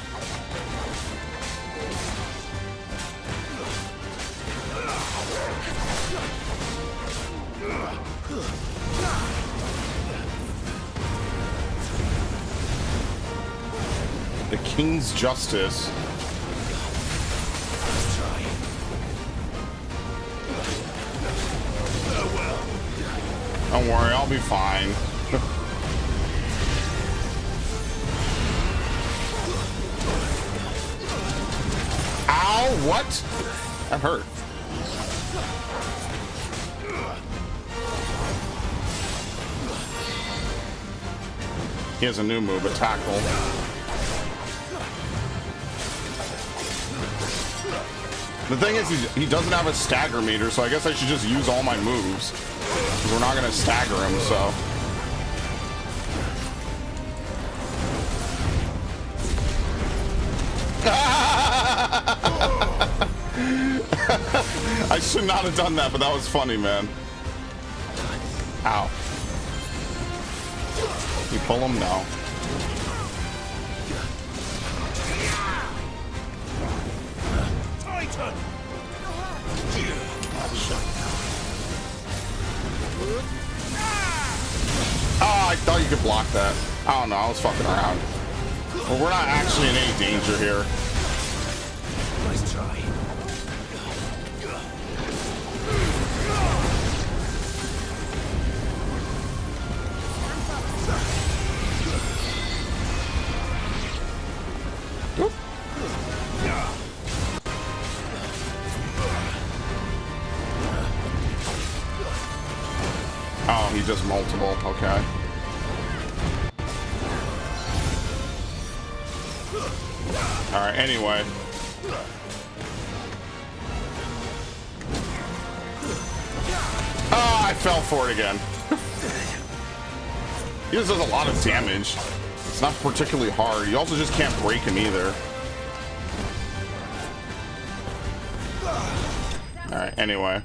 The King's Justice. Don't worry, I'll be fine. Ow, what? That hurt. He has a new move, a tackle. The thing is, he doesn't have a stagger meter, so I guess I should just use all my moves. Because we're not going to stagger him, so... I should not have done that, but that was funny, man. Ow. You pull him? No. Oh, I thought you could block that. I don't know, I was fucking around. Well, we're not actually in any danger here. Nice try. Oh, he does multiple. Okay. All right. Anyway. Oh, I fell for it again. He just does a lot of damage. It's not particularly hard. You also just can't break him either. All right. Anyway.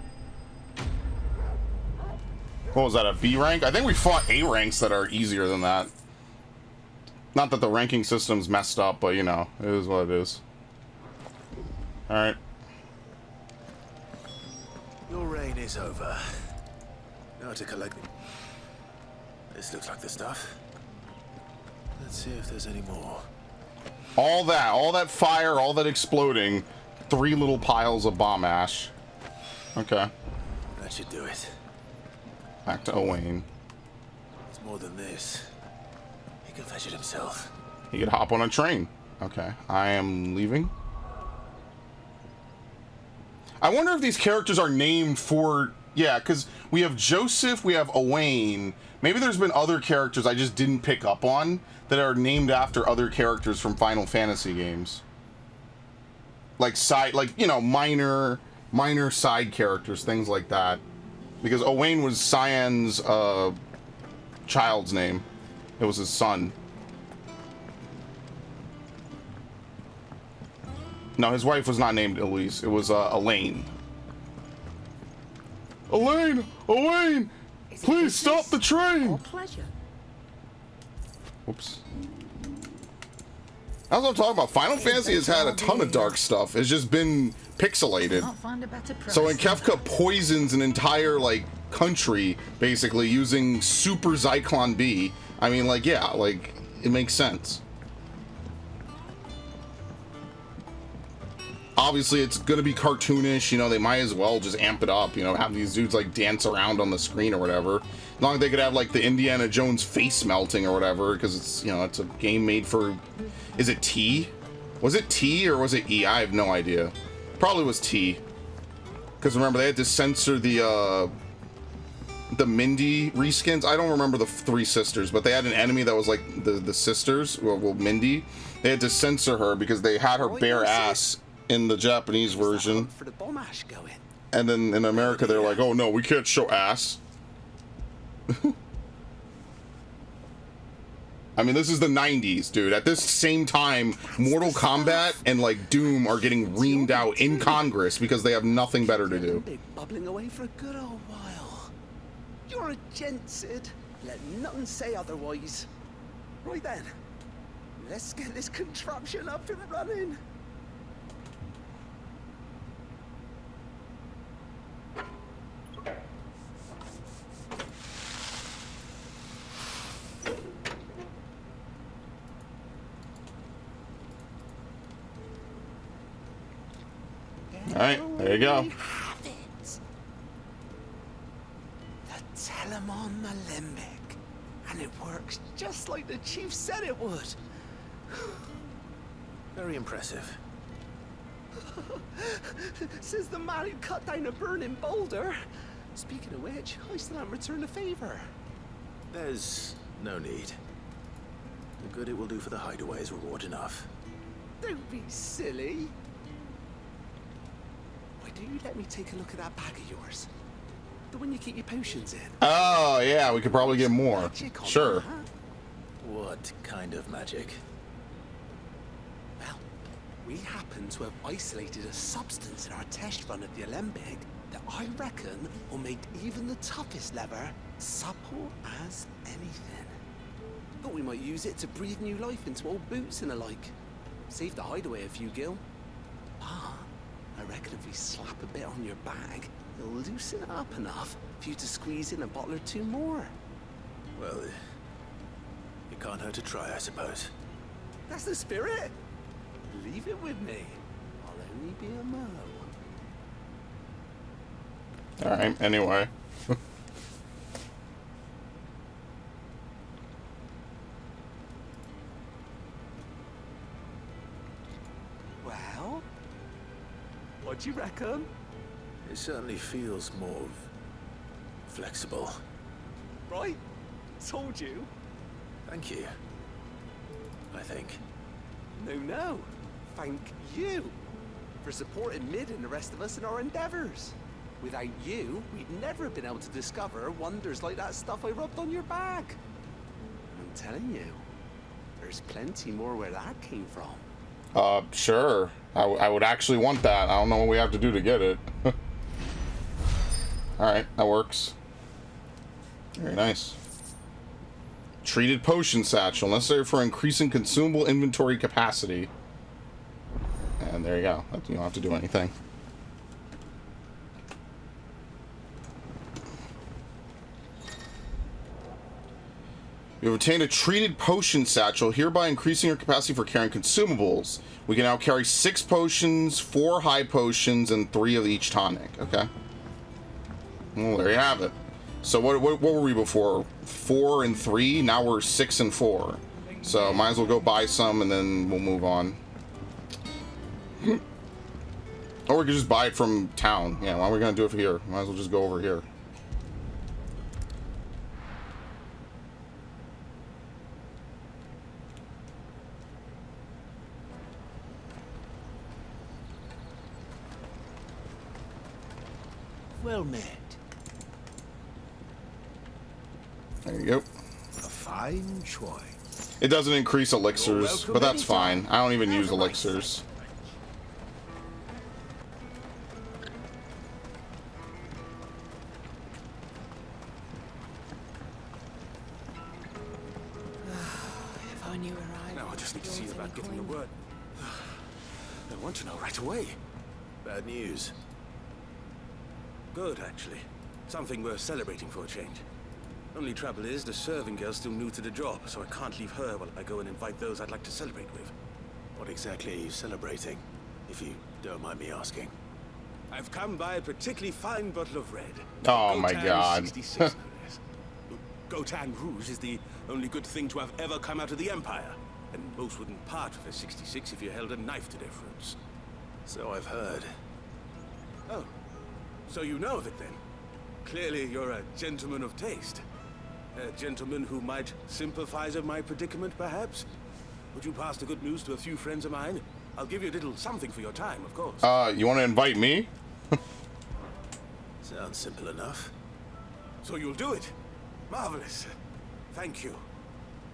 What was that, a B rank? I think we fought A ranks that are easier than that. Not that the ranking system's messed up, but you know, it is what it is. Alright. Your reign is over. Now to collect me. This looks like the stuff. Let's see if there's any more. All that fire, all that exploding, 3 little piles of bomb ash. Okay. That should do it. Back to Owain. It's more than this. He can fetch it himself. He could hop on a train. Okay, I am leaving. I wonder if these characters are named for... Yeah, because we have Joseph, we have Owain. Maybe there's been other characters I just didn't pick up on that are named after other characters from Final Fantasy games. Like you know, minor side characters, things like that. Because Owain was Cyan's child's name. It was his son. No, his wife was not named Elise. It was Elaine. Elaine! Owain! Please stop the train! Pleasure. Whoops. That's what I'm talking about. Final Fantasy has had a ton of dark stuff. It's just been pixelated. So when Kefka poisons an entire, like, country, basically, using Super Zyklon B, I mean, like, yeah, like, it makes sense. Obviously, it's gonna be cartoonish, you know, they might as well just amp it up, you know, have these dudes, like, dance around on the screen or whatever. As long as they could have, like, the Indiana Jones face melting or whatever, because it's, you know, it's a game made for... Is it T? Was it T or was it E? I have no idea. Probably was T. Because remember, they had to censor the Mindy reskins. I don't remember the 3 sisters, but they had an enemy that was like the sisters, well, Mindy. They had to censor her because they had her bare ass in the Japanese version. For the bomb ash going. And then in America, they're like, oh no, we can't show ass. I mean, this is the 90s, dude. At this same time, Mortal Kombat and, like, Doom are getting reamed out in Congress because they have nothing better to do. Been bubbling away for a good old while. You're a gent, Sid. Let nothing say otherwise. Right then. Let's get this contraption up and running. All right, there you go. The Telemon Alembic. And it works just like the chief said it would. Very impressive. Says the man who cut down a burning boulder. Speaking of which, I still haven't returned the favor. There's no need. The good it will do for the hideaway is reward enough. Don't be silly. Why don't you let me take a look at that bag of yours? The one you keep your potions in. Oh, yeah, we could probably get more. Sure. What kind of magic? Well, we happen to have isolated a substance in our test run of the Alembic that I reckon will make even the toughest leather supple as anything. Thought we might use it to breathe new life into old boots and the like. Save the hideaway a few gil. But I reckon if we slap a bit on your bag, it'll loosen it up enough for you to squeeze in a bottle or two more. Well, it can't hurt to try, I suppose. That's the spirit. Leave it with me. I'll only be a mo. Alright, anyway. Well, what do you reckon? It certainly feels more flexible. Right? Told you. Thank you. I think. No. Thank you for supporting Mid and the rest of us in our endeavors. Without you, we'd never have been able to discover wonders like that stuff I rubbed on your bag. I'm telling you, there's plenty more where that came from. Sure. I would actually want that. I don't know what we have to do to get it. Alright, that works. Very nice. Treated potion satchel, necessary for increasing consumable inventory capacity. And there you go. You don't have to do anything. You have obtained a treated potion satchel, hereby increasing your capacity for carrying consumables. We can now carry 6 potions, 4 high potions, and 3 of each tonic. Okay. Well, there you have it. So what were we before? 4 and 3? Now we're 6 and 4. So might as well go buy some and then we'll move on. Or we could just buy it from town. Yeah, why are we gonna do it here? Might as well just go over here. Well met. There you go. A fine choice. It doesn't increase elixirs, but that's fine. I don't even use elixirs. If I knew where I Now I just need to see about getting the word. I want to know right away. Bad news. Good, actually. Something worth celebrating for a change. Only trouble is, the serving girl's still new to the job, so I can't leave her while I go and invite those I'd like to celebrate with. What exactly are you celebrating, if you don't mind me asking? I've come by a particularly fine bottle of red. Oh my Gotan god. 66, no less. Gotan Rouge is the only good thing to have ever come out of the Empire, and most wouldn't part with a 66 if you held a knife to their throats. So I've heard. Oh, so you know of it then? Clearly you're a gentleman of taste. A gentleman who might sympathize with my predicament, perhaps? Would you pass the good news to a few friends of mine? I'll give you a little something for your time, of course. You want to invite me? Sounds simple enough. So you'll do it? Marvelous. Thank you.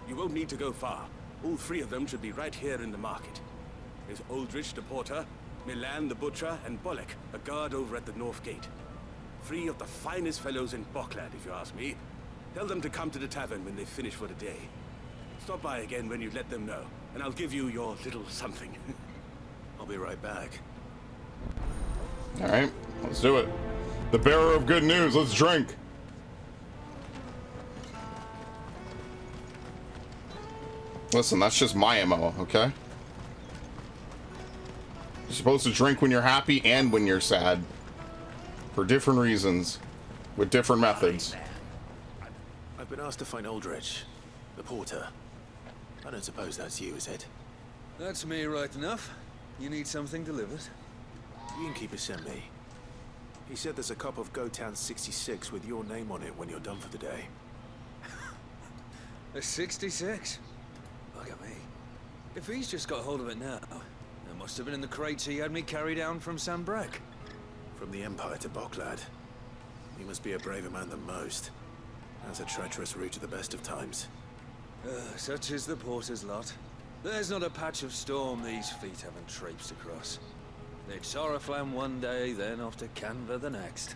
You won't need to go far. All 3 of them should be right here in the market. There's Aldrich the porter, Milan the butcher, and Bolek, a guard over at the north gate. 3 of the finest fellows in Boklad, if you ask me. Tell them to come to the tavern when they finish for the day. Stop by again when you let them know. and I'll give you your little something. I'll be right back. All right, let's do it. The bearer of good news. Let's drink. Listen, that's just my MO, okay? You're supposed to drink when you're happy and when you're sad. For different reasons. With different methods. I've been asked to find Aldrich, the porter. I don't suppose that's you, is it? That's me right enough. You need something delivered? The innkeeper sent me. He said there's a cup of Gotown 66 with your name on it when you're done for the day. A 66? Look at me. If he's just got hold of it now, it must have been in the crates he had me carry down from Sanbrek. From the Empire to Boklad. You must be a braver man than most. That's a treacherous route at the best of times. Such is the porter's lot. There's not a patch of storm these feet haven't traipsed across. It's Oriflamme one day, then off to Canva the next.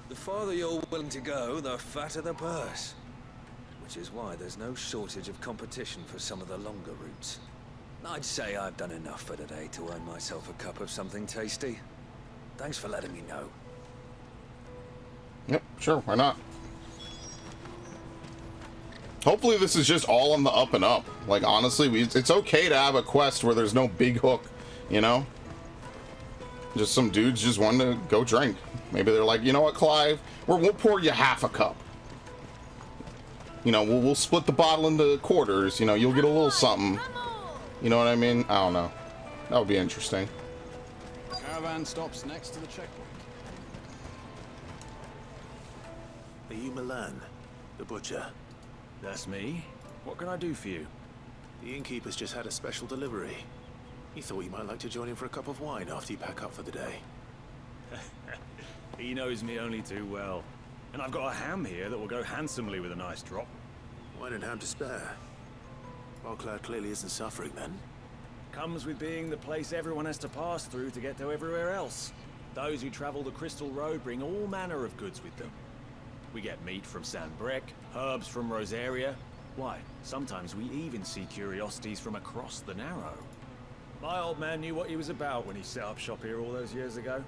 The farther you're willing to go, the fatter the purse. Which is why there's no shortage of competition for some of the longer routes. I'd say I've done enough for today to earn myself a cup of something tasty. Thanks for letting me know. Yep, sure, why not? Hopefully this is just all on the up and up. Like, honestly, it's okay to have a quest where there's no big hook, you know? Just some dudes just wanting to go drink. Maybe they're like, you know what, Clive? We'll pour you half a cup. You know, we'll split the bottle into quarters. You know, you'll get a little something. You know what I mean? I don't know. That would be interesting. Caravan stops next to the checkpoint. Are you Milan, the butcher? That's me. What can I do for you? The innkeeper's just had a special delivery. He thought you might like to join him for a cup of wine after you pack up for the day. He knows me only too well. And I've got a ham here that will go handsomely with a nice drop. Wine and ham to spare. Boklad clearly isn't suffering then. Comes with being the place everyone has to pass through to get to everywhere else. Those who travel the Crystal Road bring all manner of goods with them. We get meat from Sanbrek, herbs from Rosaria. Why, sometimes we even see curiosities from across the Narrow. My old man knew what he was about when he set up shop here all those years ago.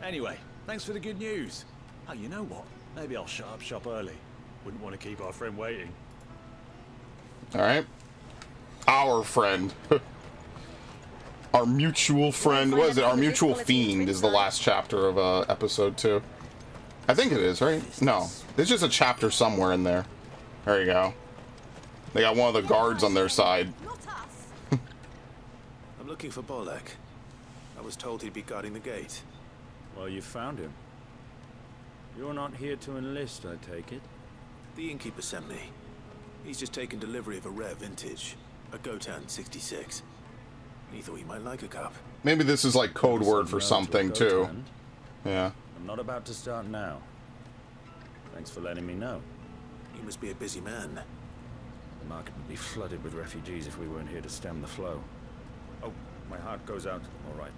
Anyway, thanks for the good news. Oh, you know what? Maybe I'll shut up shop early. Wouldn't want to keep our friend waiting. Alright. Our friend. Our mutual friend. What is it? Our mutual fiend is the last chapter of episode 2. I think it is, right? No. There's just a chapter somewhere in there. There you go. They got one of the guards on their side. I'm looking for Bolek. I was told he'd be guarding the gate. Well, you found him. You're not here to enlist, I take it? The innkeeper sent me. He's just taken delivery of a rare vintage, a Gotown 66. He thought you might like a cup. Maybe this is like code word for something too. Yeah. I'm not about to start now. Thanks for letting me know. You must be a busy man. The market would be flooded with refugees if we weren't here to stem the flow. Oh, my heart goes out. All right.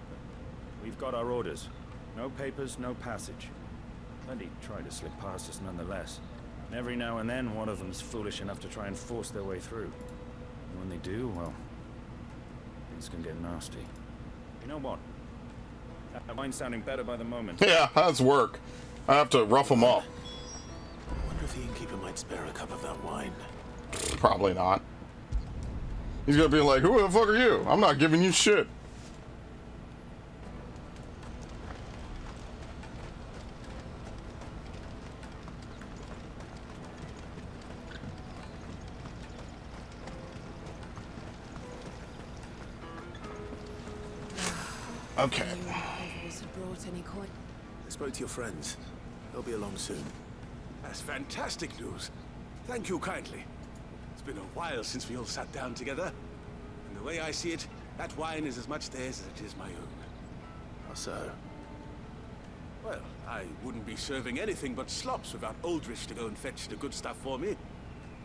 We've got our orders. No papers, no passage. Plenty try to slip past us nonetheless. And every now and then, one of them's foolish enough to try and force their way through. And when they do, well, things can get nasty. You know what? That wine's sounding better by the moment. Yeah, that's work. I have to rough them up. I wonder if the innkeeper might spare a cup of that wine. Probably not. He's gonna be like, who the fuck are you? I'm not giving you shit. Okay. I spoke to your friends. They'll be along soon. That's fantastic news. Thank you kindly. It's been a while since we all sat down together. And the way I see it, that wine is as much theirs as it is my own. How so? Well, I wouldn't be serving anything but slops without Aldrich to go and fetch the good stuff for me.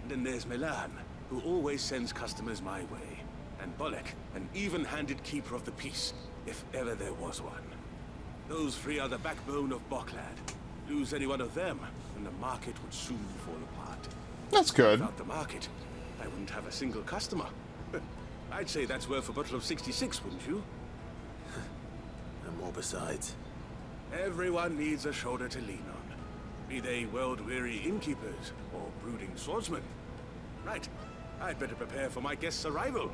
And then there's Milan, who always sends customers my way. And Bolek, an even-handed keeper of the peace, if ever there was one. Those three are the backbone of Boklad. Lose any one of them, and the market would soon fall apart. That's good. Without the market, I wouldn't have a single customer. I'd say that's worth a bottle of 66, wouldn't you? And more besides. Everyone needs a shoulder to lean on. Be they world-weary innkeepers or brooding swordsmen. Right. I'd better prepare for my guest's arrival.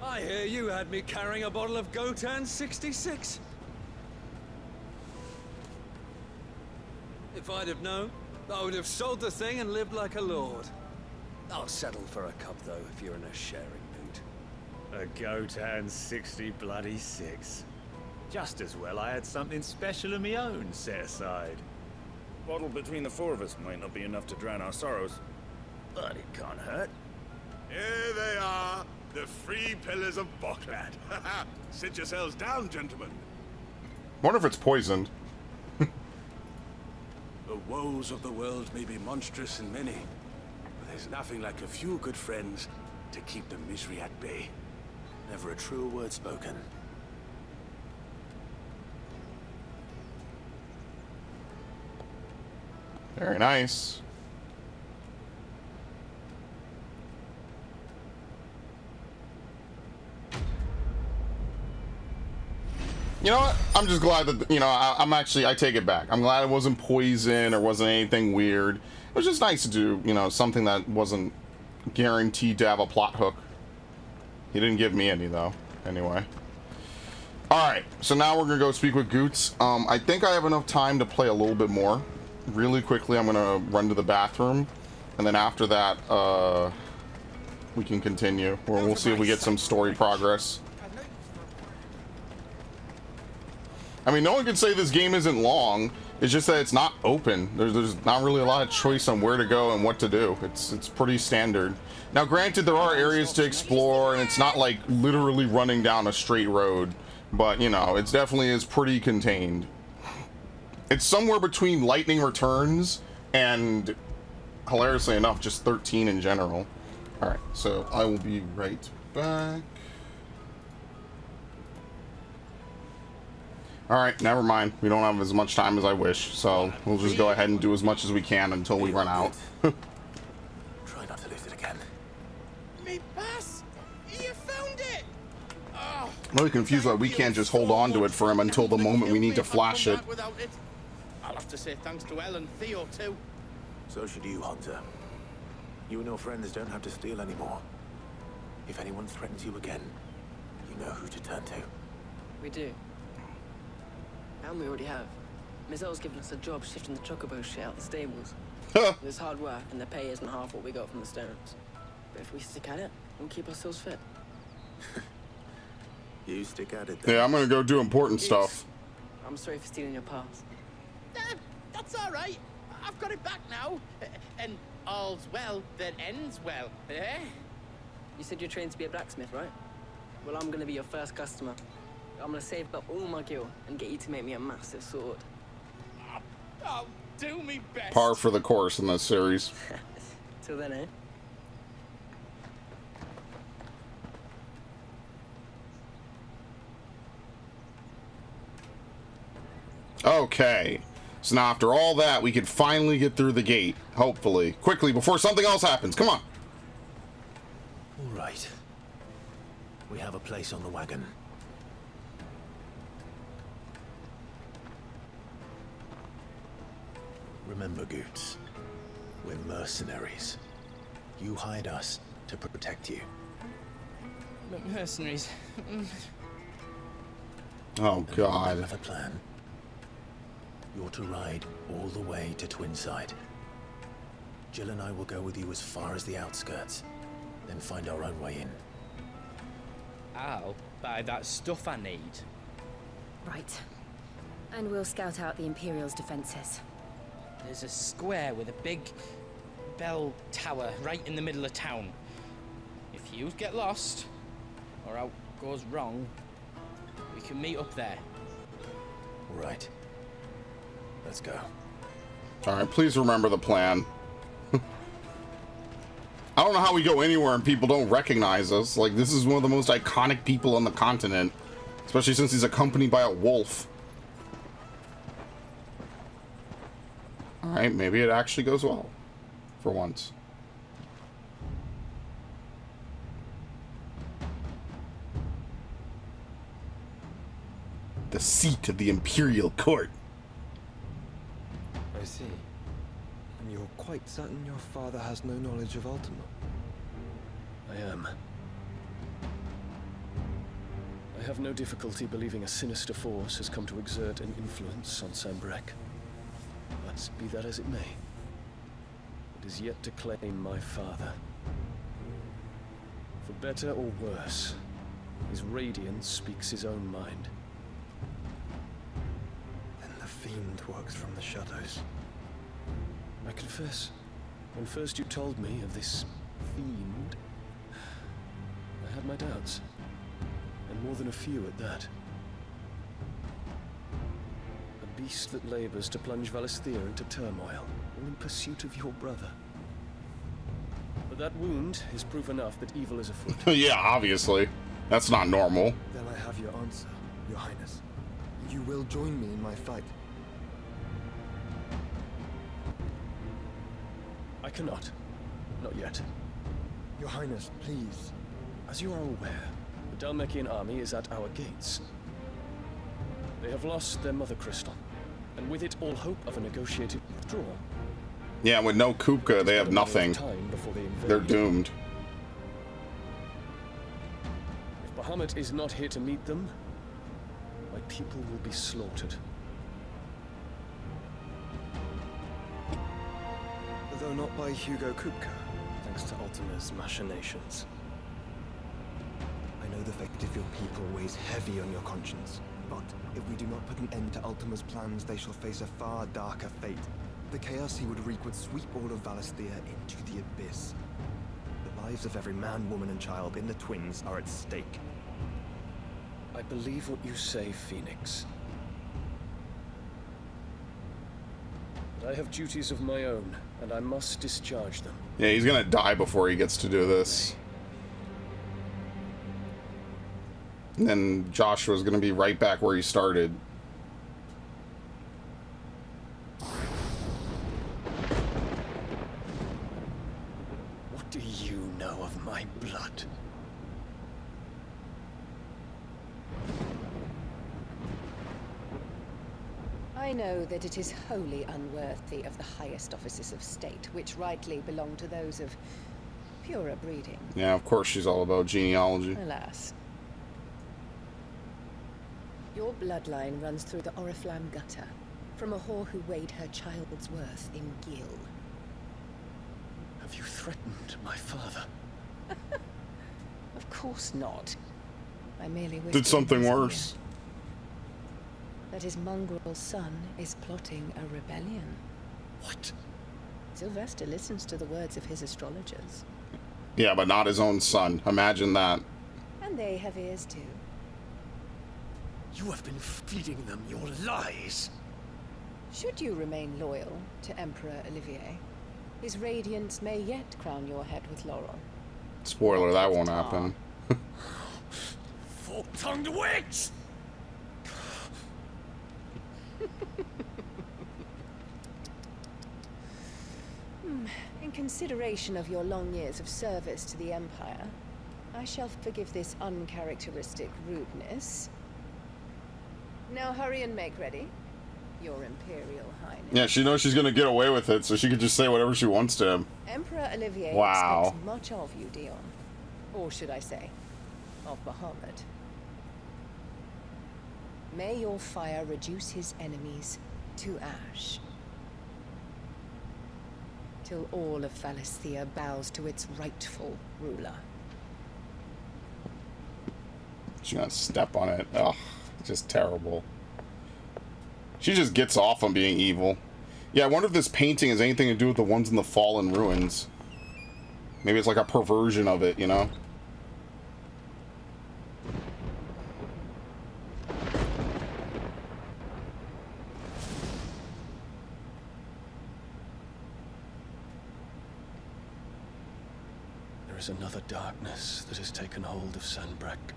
I hear you had me carrying a bottle of Gotan 66. If I'd have known, I would have sold the thing and lived like a lord. I'll settle for a cup, though, if you're in a sharing mood. A Gotan 60 bloody 6. Just as well I had something special of my own set aside. Bottle between the four of us might not be enough to drown our sorrows, but it can't hurt. Here they are, the 3 pillars of Boklad. Sit yourselves down, gentlemen. Wonder if it's poisoned. The woes of the world may be monstrous and many, but there's nothing like a few good friends to keep the misery at bay. Never a truer word spoken. Very nice. You know what? I'm just glad that, you know, I take it back. I'm glad it wasn't poison or wasn't anything weird. It was just nice to do, you know, something that wasn't guaranteed to have a plot hook. He didn't give me any, though. Anyway. Alright, so now we're going to go speak with Goots. I think I have enough time to play a little bit more. Really quickly, I'm going to run to the bathroom. And then after that, we can continue. We'll see if we get some story progress. I mean, no one can say this game isn't long. It's just that it's not open. There's not really a lot of choice on where to go and what to do. It's pretty standard. Now, granted, there are areas to explore, and it's not like literally running down a straight road. But, you know, it definitely is pretty contained. It's somewhere between Lightning Returns and, hilariously enough, just 13 in general. Alright, so I will be right back. Alright, never mind. We don't have as much time as I wish, so we'll just go ahead and do as much as we can until we run out. Try not to lose it again. Me pass! You found it! Oh, I'm really confused why we can't just hold on to it for him until the moment we need to flash it. I'll have to say thanks to Elle and Theo, too. So should you, Hunter. You and your friends don't have to steal anymore. If anyone threatens you again, you know who to turn to. We do. And we already have. Mizelle's given us a job shifting the chocobo shit out the stables. There's hard work, and the pay isn't half what we got from the stones. But if we stick at it, we'll keep ourselves fit. You stick at it then. Yeah, I'm gonna go do important stuff. I'm sorry for stealing your pass. That's all right. I've got it back now. And all's well that ends well, eh? You said you're trained to be a blacksmith, right? Well, I'm gonna be your first customer. I'm gonna save up all my gil and get you to make me a massive sword. I'll do me best. Par for the course in this series. Till then, eh? Okay. So now after all that, we can finally get through the gate. Hopefully. Quickly, before something else happens. Come on. All right. We have a place on the wagon. Remember, Goots, we're mercenaries. You hired us to protect you. Mercenaries. Oh, God. I have a plan. You're to ride all the way to Twinside. Jill and I will go with you as far as the outskirts, then find our own way in. I'll buy that stuff I need. Right. And we'll scout out the Imperial's defenses. There's a square with a big bell tower right in the middle of town. If you get lost, or out goes wrong, we can meet up there. All right. Let's go. Alright, please remember the plan. I don't know how we go anywhere and people don't recognize us. Like, this is one of the most iconic people on the continent. Especially since he's accompanied by a wolf. Alright, maybe it actually goes well. For once. The seat of the Imperial Court. I see. And you're quite certain your father has no knowledge of Ultima? I am. I have no difficulty believing a sinister force has come to exert an influence on Sanbreque. But be that as it may, it is yet to claim my father. For better or worse, his radiance speaks his own mind. Then the fiend works from the shadows. I confess, when first you told me of this fiend, I had my doubts. And more than a few at that. A beast that labors to plunge Valisthea into turmoil, all in pursuit of your brother. But that wound is proof enough that evil is afoot. Yeah, obviously. That's not normal. Then I have your answer, Your Highness. You will join me in my fight. I cannot. Not yet. Your Highness, please. As you are aware, the Dhalmekian army is at our gates. They have lost their mother crystal, and with it all hope of a negotiated withdrawal. Yeah, with no Kupka, they have nothing. They're doomed. If Bahamut is not here to meet them, my people will be slaughtered. Though not by Hugo Kupka, thanks to Ultima's machinations. I know the fate of your people weighs heavy on your conscience, but if we do not put an end to Ultima's plans, they shall face a far darker fate. The chaos he would wreak would sweep all of Valisthea into the abyss. The lives of every man, woman, and child in the Twins are at stake. I believe what you say, Phoenix. But I have duties of my own, and I must discharge them. Yeah, he's gonna die before he gets to do this. And then Joshua's gonna be right back where he started. What do you know of my blood? I know that it is wholly unworthy of the highest offices of state, which rightly belong to those of purer breeding. Yeah, of course she's all about genealogy. Alas. Your bloodline runs through the Oriflamme gutter, from a whore who weighed her child's worth in Gil. Have you threatened my father? Of course not. I merely wish Did something worse. That his mongrel son is plotting a rebellion. What? Sylvester listens to the words of his astrologers. Yeah, but not his own son. Imagine that. And they have ears too. You have been feeding them your lies. Should you remain loyal to Emperor Olivier, his radiance may yet crown your head with laurel. Spoiler, that won't happen. Fork-tongued witch! In consideration of your long years of service to the Empire, I shall forgive this uncharacteristic rudeness. Now hurry and make ready, Your Imperial Highness. Yeah, she knows she's gonna get away with it, so she can just say whatever she wants to him. Emperor Olivier Wow. expects much of you, Dion. Or should I say, of Bahamut. May your fire reduce his enemies to ash. Till all of Valisthea bows to its rightful ruler. She's gonna step on it. Ugh, it's just terrible. She just gets off on being evil. Yeah, I wonder if this painting has anything to do with the ones in the fallen ruins. Maybe it's like a perversion of it, you know? There is another darkness that has taken hold of Sanbreque.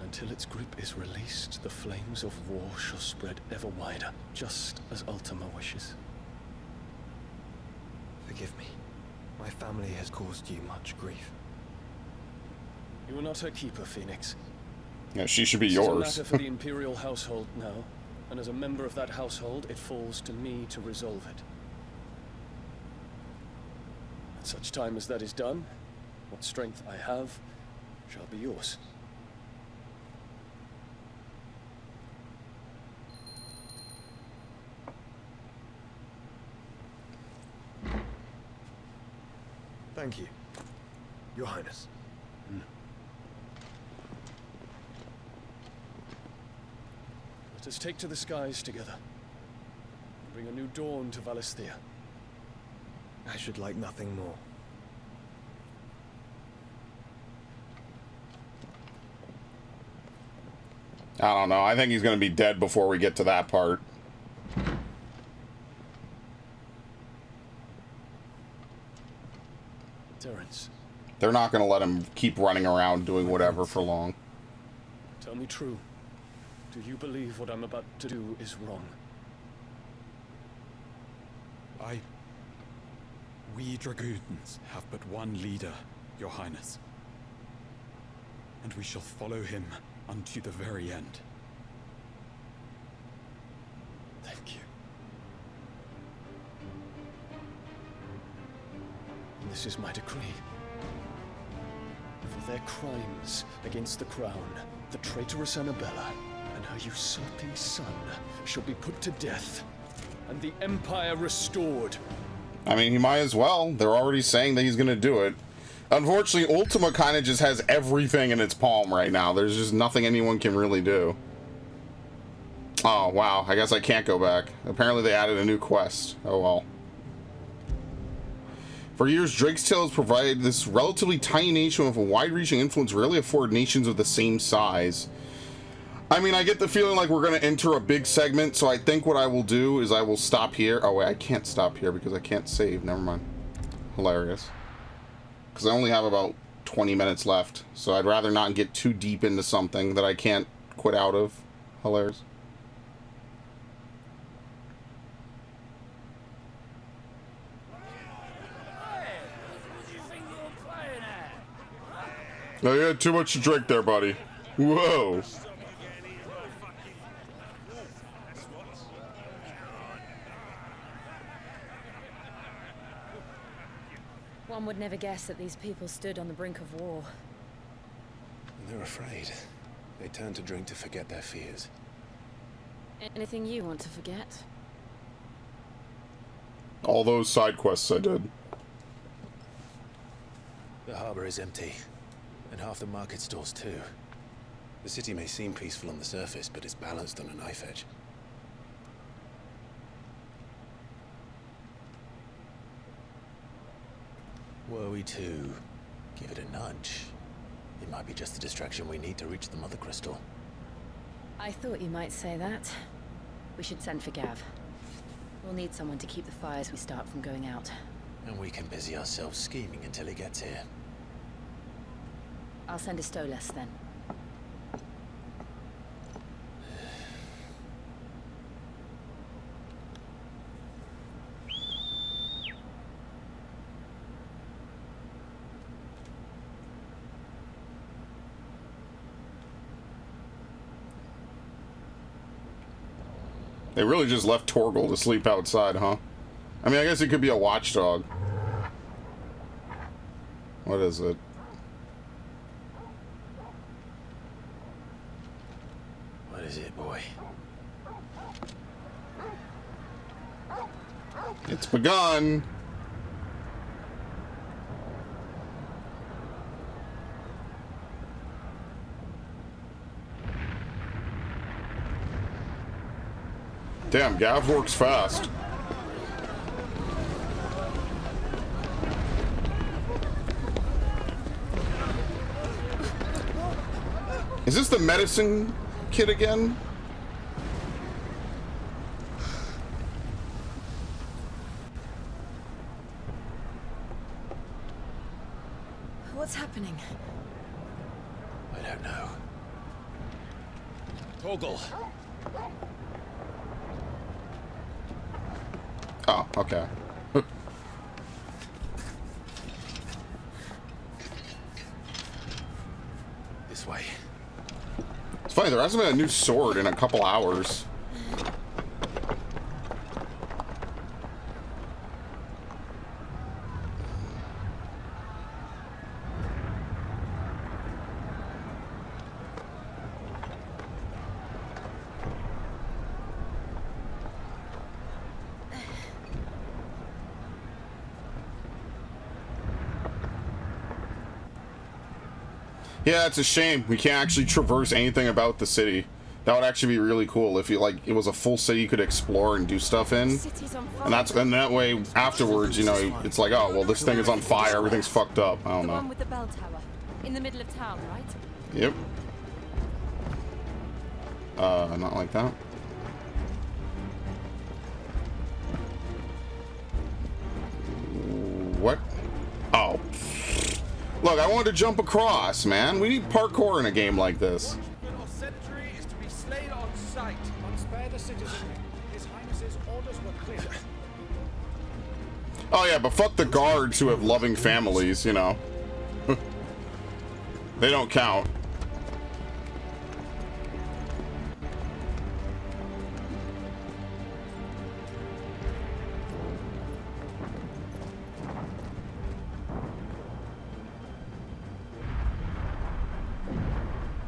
Until its grip is released, the flames of war shall spread ever wider, just as Ultima wishes. Forgive me. My family has caused you much grief. You are not her keeper, Phoenix. Yeah, she should be This is yours. a matter for the Imperial household now, and as a member of that household, it falls to me to resolve it. At such time as that is done, what strength I have shall be yours. Thank you, Your Highness. Let us take to the skies together, and bring a new dawn to Valisthea. I should like nothing more. I don't know. I think he's going to be dead before we get to that part. Terence, They're not going to let him keep running around doing whatever for long. tell me true. Do you believe what I'm about to do is wrong? We dragoons have but one leader, Your Highness. And we shall follow him unto the very end. Thank you. And this is my decree. For their crimes against the crown, the traitorous Annabella and her usurping son shall be put to death, and the Empire restored. I mean, he might as well. They're already saying that he's going to do it. Unfortunately, Ultima kind of just has everything in its palm right now. There's just nothing anyone can really do. Oh, wow. I guess I can't go back. Apparently they added a new quest. Oh, well. For years, Drake's Tale has provided this relatively tiny nation with a wide-reaching influence rarely afforded nations of the same size. I mean, I get the feeling like we're going to enter a big segment, so I think what I will do is I will stop here. Oh, wait, I can't stop here because I can't save. Never mind. Hilarious. Because I only have about 20 minutes left, so I'd rather not get too deep into something that I can't quit out of. Hilarious. No, you had too much to drink there, buddy. Whoa. One would never guess that these people stood on the brink of war. They're afraid. They turn to drink to forget their fears. Anything you want to forget? All those side quests I did. The harbor is empty, and half the market stalls too. The city may seem peaceful on the surface, but it's balanced on a knife edge. Were we to give it a nudge, it might be just the distraction we need to reach the Mother Crystal. I thought you might say that. We should send for Gav. We'll need someone to keep the fires we start from going out. And we can busy ourselves scheming until he gets here. I'll send a Stolas then. They really just left Torgal to sleep outside, huh? I mean, I guess it could be a watchdog. What is it? What is it, boy? It's begun. Damn, Gav works fast. Is this the medicine kit again? What's happening? I don't know. Torgal. Oh, okay. This way. funny, there hasn't been a new sword in a couple hours. Yeah, it's a shame. We can't actually traverse anything about the city. That would actually be really cool if you it was a full city you could explore and do stuff in. And that way afterwards, you know, it's like, oh well, this thing is on fire, everything's fucked up. I don't know. The one with the bell tower, in the middle of town, right? Yep. Not like that. What? Oh. Look, I wanted to jump across, man. We need parkour in a game like this. Or sentry is to be slain on sight. Unspare the citizenry. His Highness's orders were clear. Oh yeah, but fuck the guards who have loving families, you know. They don't count.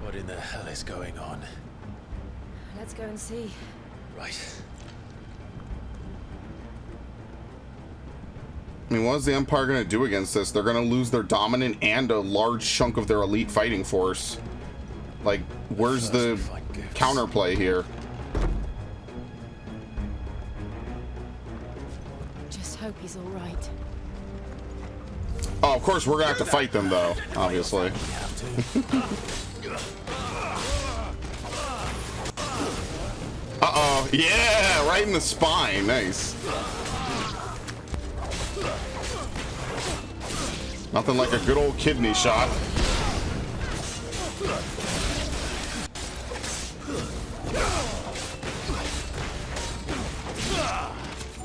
What in the hell is going on? Let's go and see. Right. I mean, what is the Empire going to do against this? They're going to lose their dominant and a large chunk of their elite fighting force. Like, where's the counterplay here? Just hope he's all right. Oh, of course, we're going to have to fight them, though, obviously. Uh-oh. Yeah, right in the spine. Nice. Nothing like a good old kidney shot.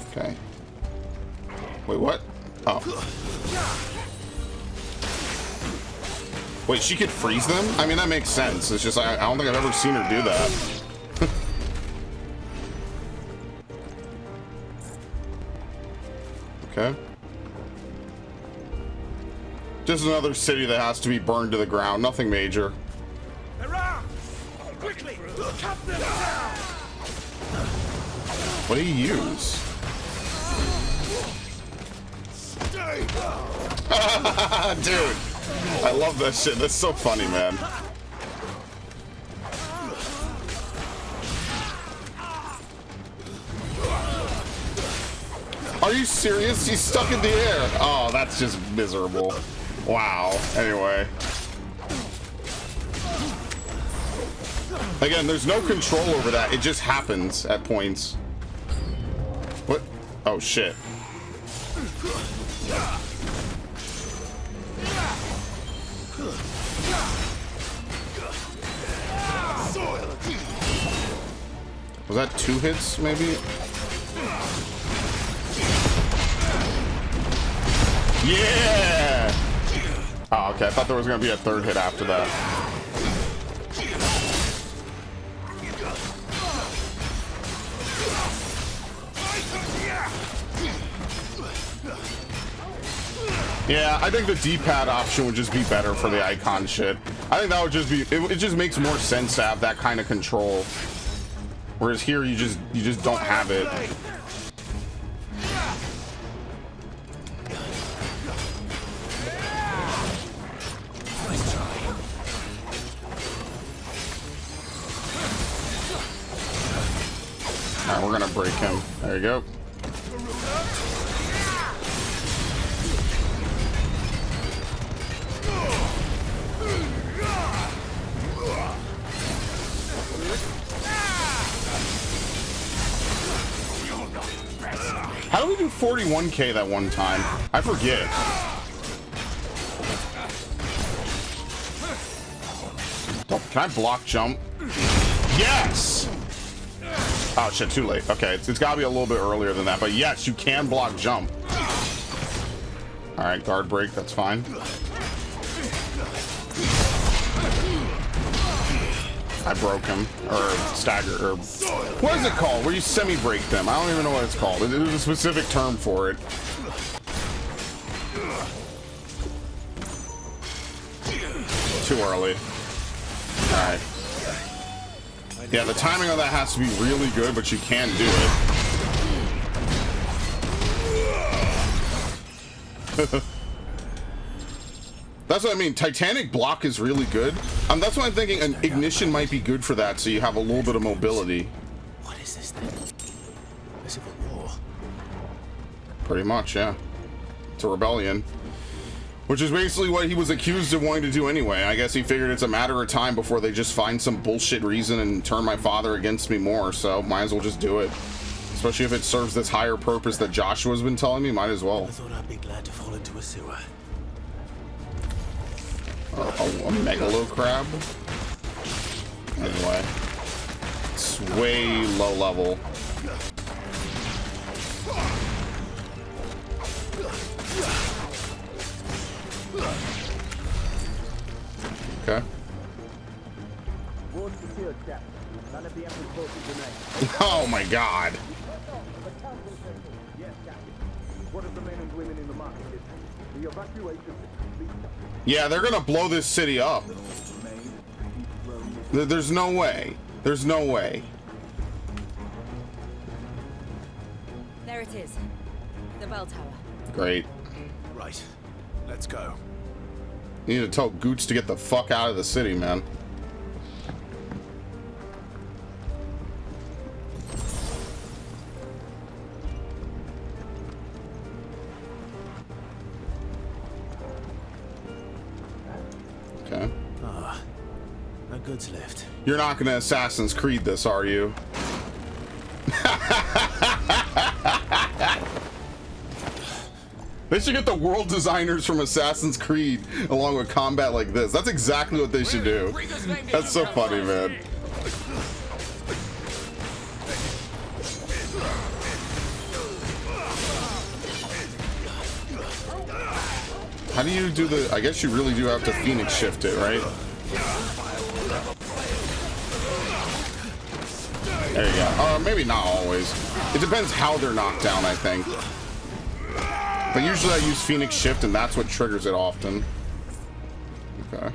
Okay. Wait, what? Oh. Wait, she could freeze them? I mean, that makes sense. It's just, I don't think I've ever seen her do that. Okay. Just another city that has to be burned to the ground. Nothing major. Hurrah! Quickly, cut them down! What do you use? Dude, I love that shit. That's so funny, man. Are you serious? He's stuck in the air. Oh, that's just miserable. Wow. Anyway. Again, there's no control over that. It just happens at points. What? Oh, shit. Was that 2 hits, maybe? Yeah! Oh, okay. I thought there was going to be a 3rd hit after that. Yeah, I think the D-pad option would just be better for the icon shit. I think that would just be... It just makes more sense to have that kind of control. Whereas here, you just don't have it. Alright, we're gonna break him. There you go. How do we do 41k that one time? I forget. Oh, can I block jump? Yes! Oh shit, too late. Okay, it's gotta be a little bit earlier than that, but yes, you can block jump. Alright, guard break, that's fine. I broke him. Or stagger, or... What is it called? Where you semi-break them? I don't even know what it's called. There's a specific term for it. Too early. Alright. Yeah, the timing on that has to be really good, but you can do it. That's what I mean. Titanic block is really good. That's what I'm thinking. An ignition might be good for that, so you have a little bit of mobility. What is this thing? A civil war? Pretty much, yeah. It's a rebellion. Which is basically what he was accused of wanting to do anyway. I guess he figured it's a matter of time before they just find some bullshit reason and turn my father against me more, so might as well just do it. Especially if it serves this higher purpose that Joshua's been telling me, might as well. I thought I'd be glad to fall into a sewer. A megalo crab? Anyway. It's way low level. Okay. Oh my god. Yeah, they're gonna blow this city up. There's no way. There's no way. There it is. The bell tower. Great. Right. Let's go. You need to tell Gooch to get the fuck out of the city, man. Okay. Ah, a goods lift. You're not gonna Assassin's Creed this, are you? They should get the world designers from Assassin's Creed along with combat like this. That's exactly what they should do. That's so funny, man. How do you do the... I guess you really do have to Phoenix shift it, right? There you go. Maybe not always. It depends how they're knocked down, I think. But usually I use Phoenix Shift, and that's what triggers it often. Okay.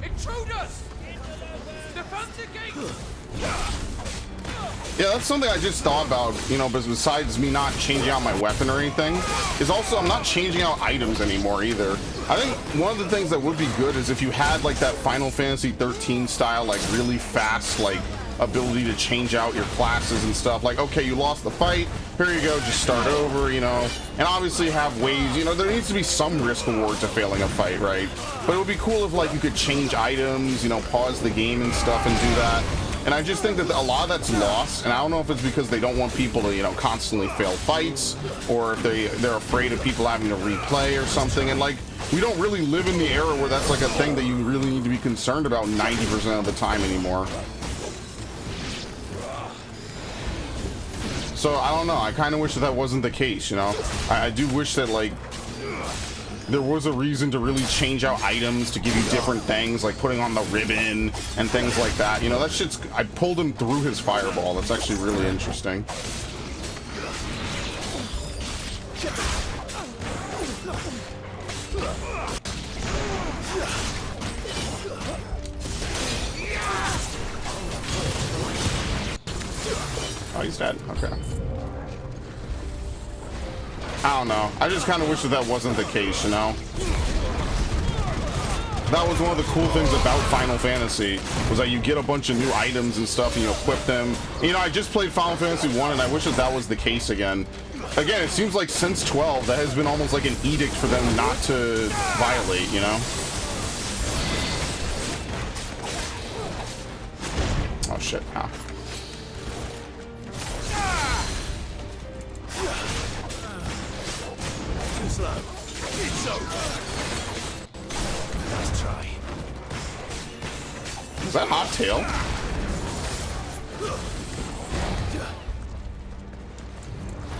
Intruders! Defend the gate! Yeah, that's something I just thought about, you know, but besides me not changing out my weapon or anything, is also I'm not changing out items anymore either. I think one of the things that would be good is if you had like that Final Fantasy 13 style, like really fast, like ability to change out your classes and stuff. Like, okay, you lost the fight, here you go, just start over, you know, and obviously have ways, you know, there needs to be some risk reward to failing a fight, right? But it would be cool if like you could change items, you know, pause the game and stuff and do that. And I just think that a lot of that's lost, and I don't know if it's because they don't want people to, you know, constantly fail fights, or if they're afraid of people having to replay or something. And like, we don't really live in the era where that's like a thing that you really need to be concerned about 90% of the time anymore. So I don't know, I kind of wish that wasn't the case, you know. I do wish that like there was a reason to really change out items to give you different things, like putting on the ribbon and things like that. You know, that shit's... I pulled him through his fireball. That's actually really interesting. Oh, he's dead. Okay. I don't know. I just kind of wish that wasn't the case, you know? That was one of the cool things about Final Fantasy, was that you get a bunch of new items and stuff and you equip them. You know, I just played Final Fantasy 1 and I wish that was the case again. Again, it seems like since 12, that has been almost like an edict for them not to violate, you know? Oh shit, ah. Slow. It's over. Nice try. Is that Hot Tail?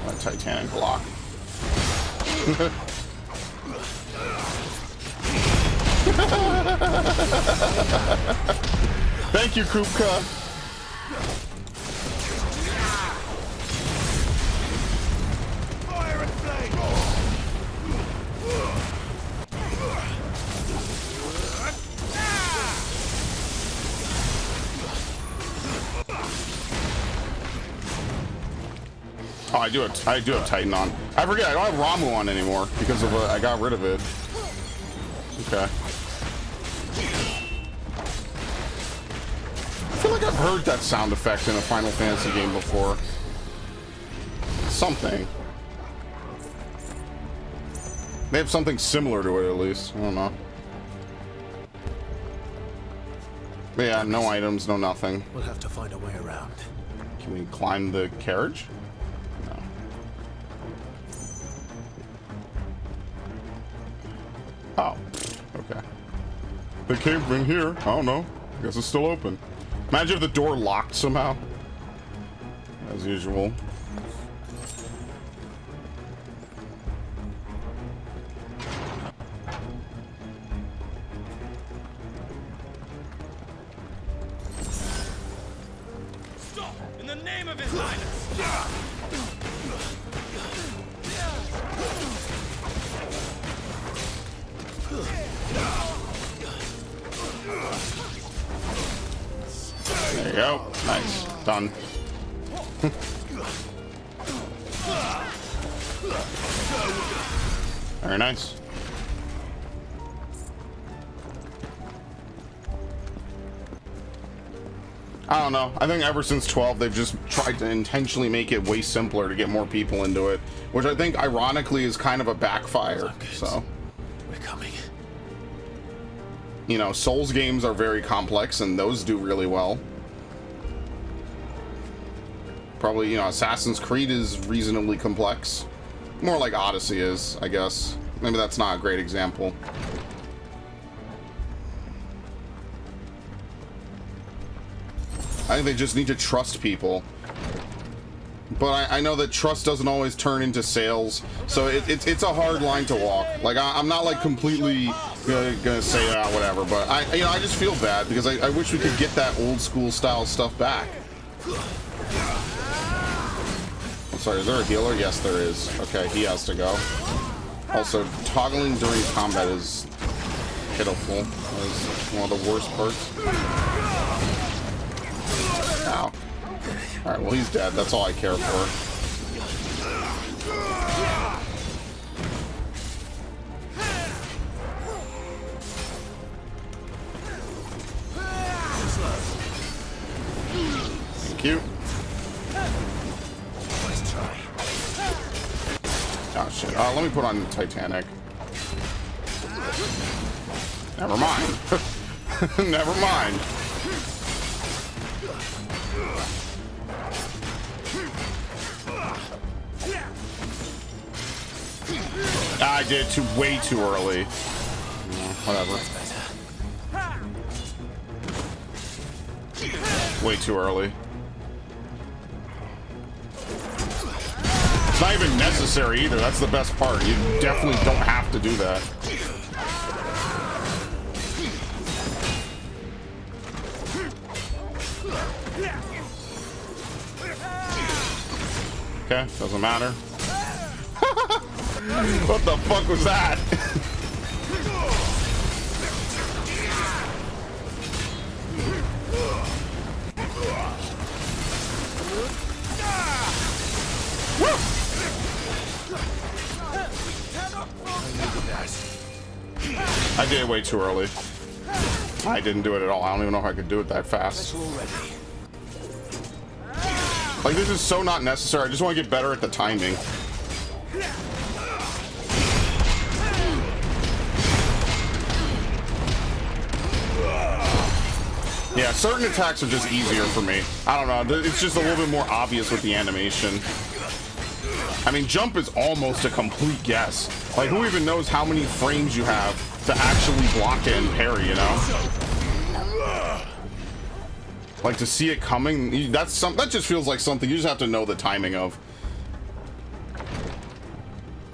A Titanic block. Thank you, Kupka. Fire and flame! Oh, I do have Titan on. I forget, I don't have Ramu on anymore because of I got rid of it. Okay. I feel like I've heard that sound effect in a Final Fantasy game before. Something. They have something similar to it, at least. I don't know. But yeah, no items, no nothing. We'll have to find a way around. Can we climb the carriage? No. Oh, okay. They came in here. I don't know. I guess it's still open. Imagine if the door locked somehow. As usual. Stop! In the name of His Highness! There you go. Nice. Done. Very nice. I don't know. I think ever since 12, they've just tried to intentionally make it way simpler to get more people into it, which I think, ironically, is kind of a backfire. So, we're coming. You know, Souls games are very complex, and those do really well. Probably, you know, Assassin's Creed is reasonably complex. More like Odyssey is, I guess. Maybe that's not a great example. I think they just need to trust people. But I know that trust doesn't always turn into sales, so it's a hard line to walk. Like, I'm not like completely gonna say whatever, but I just feel bad because I wish we could get that old school style stuff back. I'm sorry, is there a healer? Yes, there is. Okay, he has to go. Also, toggling during combat is pitiful. That is one of the worst parts. Ow. Alright, well, he's dead. That's all I care for. Thank you. Oh, shit. Let me put on the Titanic. Never mind. Never mind. I did it way too early. Whatever. Way too early. It's not even necessary either. That's the best part. You definitely don't have to do that. Okay, doesn't matter. What the fuck was that? I did it way too early. I didn't do it at all. I don't even know if I could do it that fast. Like, this is so not necessary. I just want to get better at the timing. Yeah, certain attacks are just easier for me. I don't know. It's just a little bit more obvious with the animation. I mean, jump is almost a complete guess. Like, who even knows how many frames you have to actually block it and parry, you know? Like, to see it coming, that just feels like something you just have to know the timing of.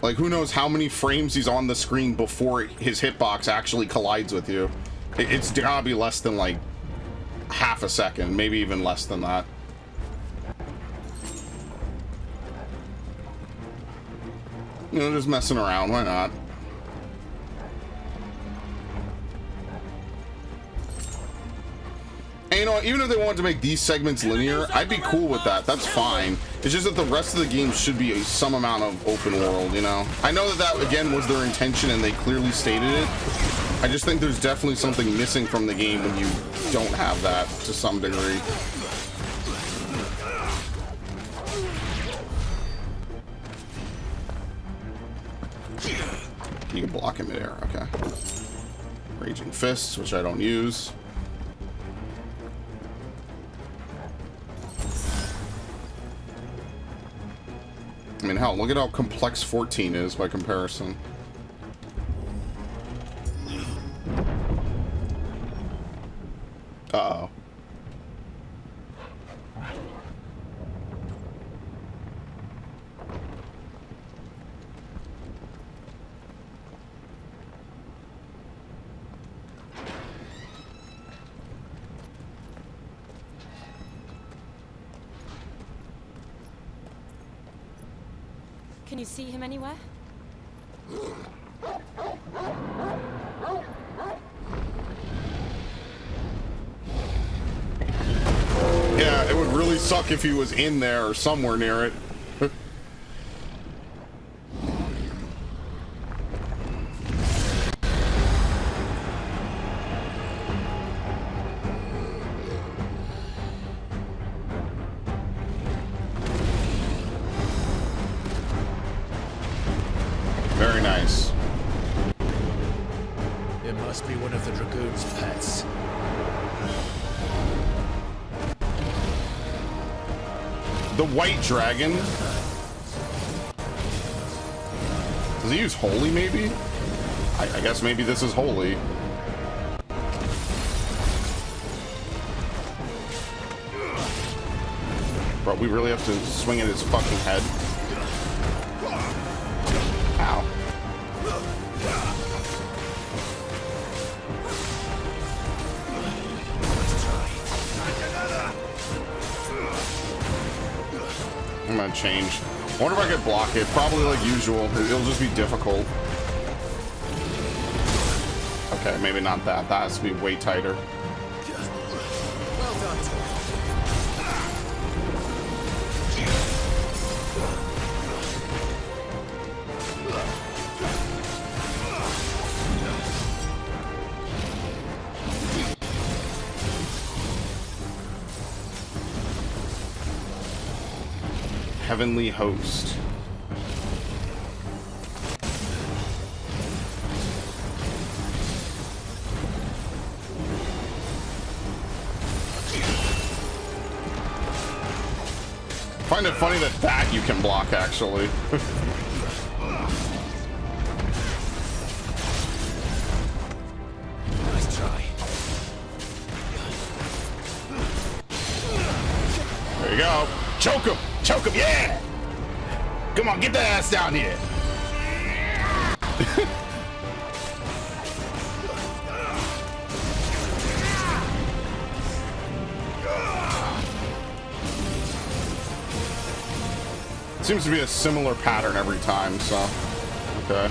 Like, who knows how many frames he's on the screen before his hitbox actually collides with you. It's gotta be less than, like, half a second, maybe even less than that. You know, just messing around, why not? And you know what, even if they wanted to make these segments linear, I'd be cool with that. That's fine. It's just that the rest of the game should be some amount of open world, you know? I know that again, was their intention and they clearly stated it. I just think there's definitely something missing from the game when you don't have that to some degree. You can block him midair, okay. Raging Fists, which I don't use. I mean, hell, look at how complex 14 is by comparison. Uh-oh. Can you see him anywhere? Yeah, it would really suck if he was in there or somewhere near it. Very nice. It must be one of the Dragoon's pets. The white dragon? Does he use holy, maybe? I guess maybe this is holy. Bro, we really have to swing at his fucking head. Ow. I'm gonna change. I wonder if I could block it. Probably like usual. It'll just be difficult. Okay, maybe not that. That has to be way tighter. Well done. Heavenly Host. I find it funny that you can block, actually. Nice try. There you go. Choke him! Choke him, yeah! Come on, get that ass down here! Seems to be a similar pattern every time, so... Okay.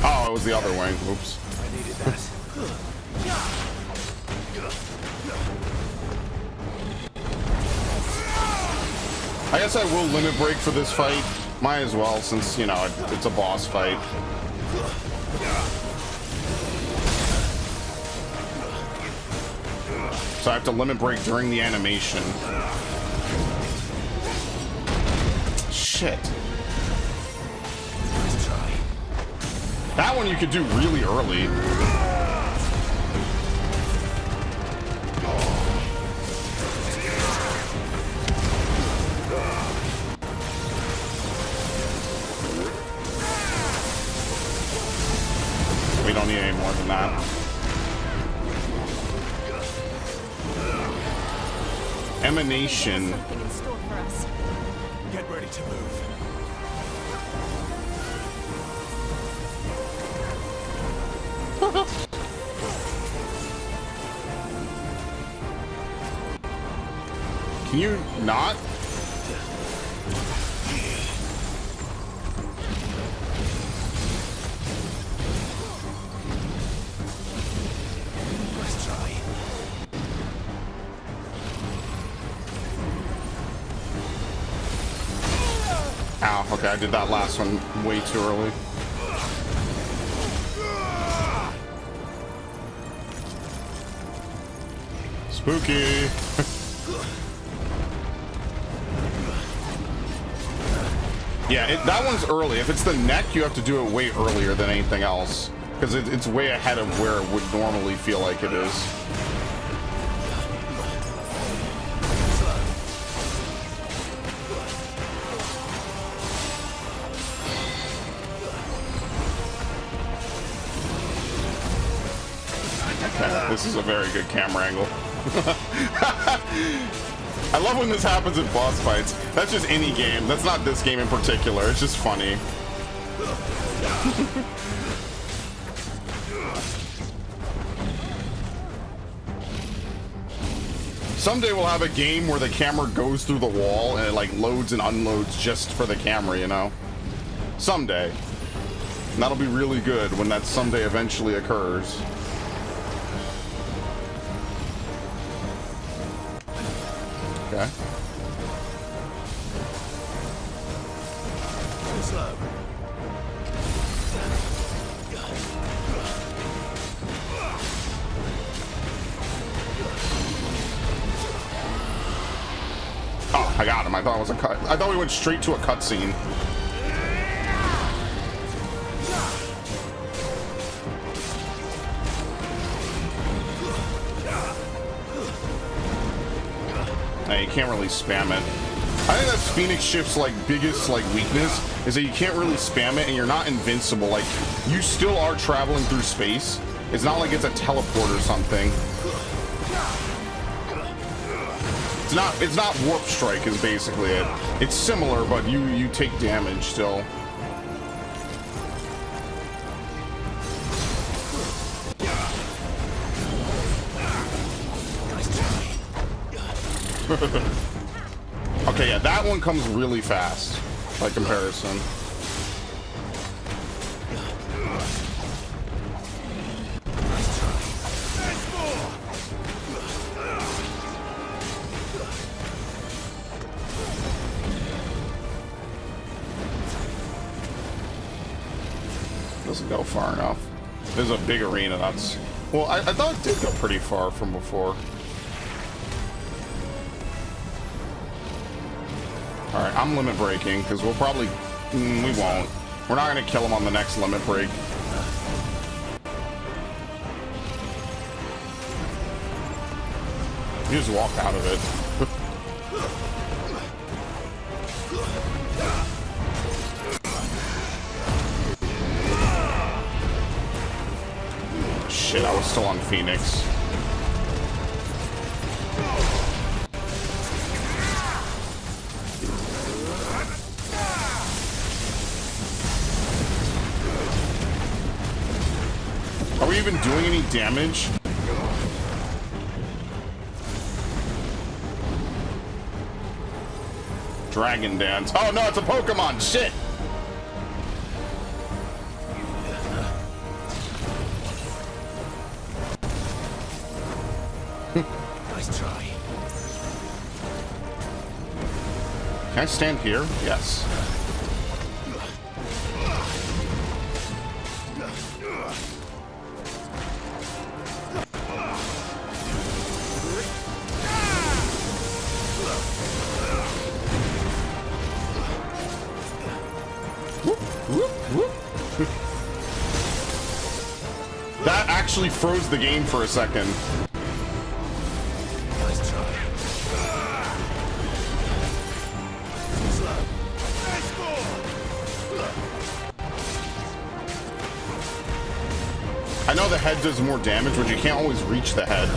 Oh, it was the other wing. Oops. I needed that. I guess I will limit break for this fight. Might as well, since, you know, it's a boss fight. So I have to limit break during the animation. Shit. Nice try. That one you could do really early. We don't need any more than that. Emanation. Something in store for us. Get ready to move. Can you not? Let's try. Ow, okay, I did that last one way too early. Spooky. Yeah, that one's early. If it's the neck, you have to do it way earlier than anything else. Because it's way ahead of where it would normally feel like it is. Okay, this is a very good camera angle. I love when this happens in boss fights. That's just any game. That's not this game in particular. It's just funny. Someday we'll have a game where the camera goes through the wall and it like loads and unloads just for the camera, you know? Someday. And that'll be really good when that someday eventually occurs. Okay. Slow. Oh, I got him. I thought it was a cut. I thought we went straight to a cutscene. You can't really spam it. I think that's Phoenix Shift's like biggest like weakness is that you can't really spam it and you're not invincible. Like you still are traveling through space. It's not like it's a teleport or something. It's not warp strike is basically it. It's similar, but you take damage still. Okay, yeah, that one comes really fast by comparison. Doesn't go far enough. There's a big arena, that's... Well, I thought it did go pretty far from before. Alright, I'm limit breaking, because we'll probably... we won't. We're not going to kill him on the next limit break. You just walk out of it. Shit, I was still on Phoenix. Are we even doing any damage? Dragon Dance. Oh no, it's a Pokemon! Shit! Nice try. Can I stand here? Yes. That actually froze the game for a second. Nice try. I know the head does more damage, but you can't always reach the head.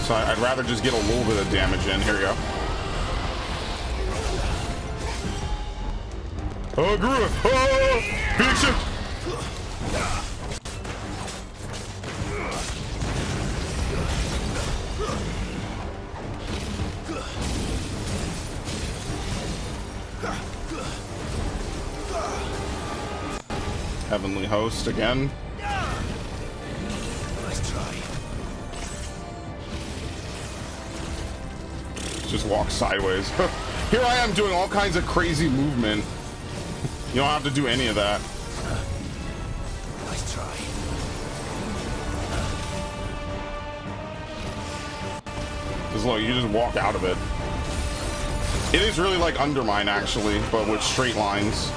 So I'd rather just get a little bit of damage in. Here we go. Oh, Griff! Oh! Phoenix shift! Heavenly Host again. Nice try. Just walk sideways. Here I am doing all kinds of crazy movement. You don't have to do any of that. Nice try. Just look, you just walk out of it. It is really like Undermine, actually, but with straight lines.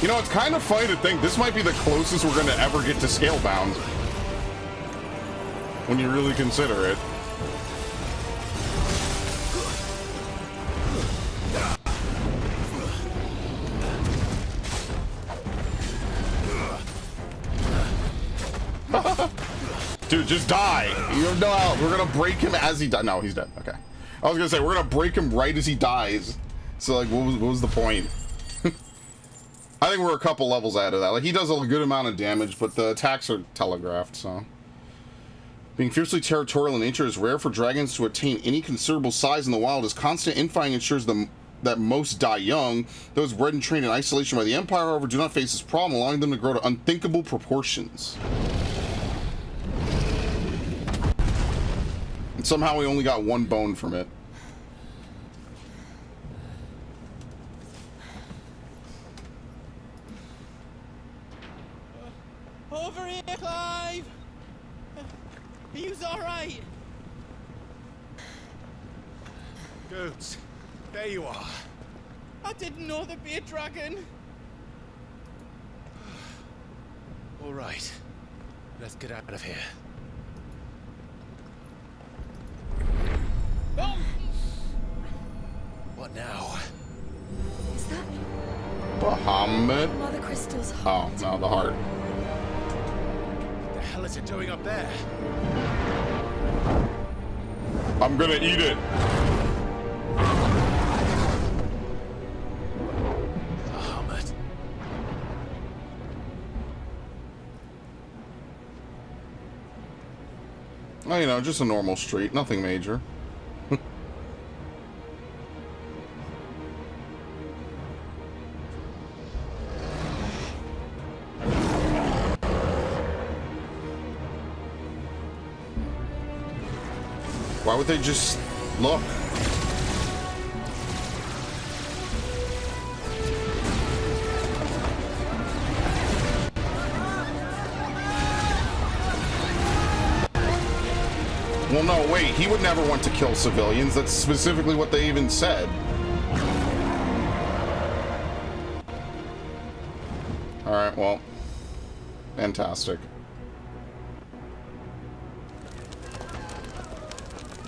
You know, it's kind of funny to think this might be the closest we're going to ever get to Scalebound. When you really consider it. Dude, just die. You have no out. We're going to break him as he dies. No, he's dead. Okay. I was going to say, we're going to break him right as he dies. So, like, what was the point? I think we're a couple levels out of that. Like, he does a good amount of damage, but the attacks are telegraphed, so. Being fiercely territorial in nature is rare for dragons to attain any considerable size in the wild, as constant infighting ensures that most die young. Those bred and trained in isolation by the Empire, however, do not face this problem, allowing them to grow to unthinkable proportions. And somehow we only got one bone from it. Over here, Clive! He's alright! Goats, there you are. I didn't know there'd be a dragon. All right. Let's get out of here. Oh! What now? Is that Bahamut? Mother Crystal's Oh, heart? no, the heart. What the hell is it doing up there? I'm gonna eat it. Bahamut. Oh, you know, just a normal street, nothing major. Why would they just look? Well, no, wait. He would never want to kill civilians. That's specifically what they even said. Alright, well. Fantastic.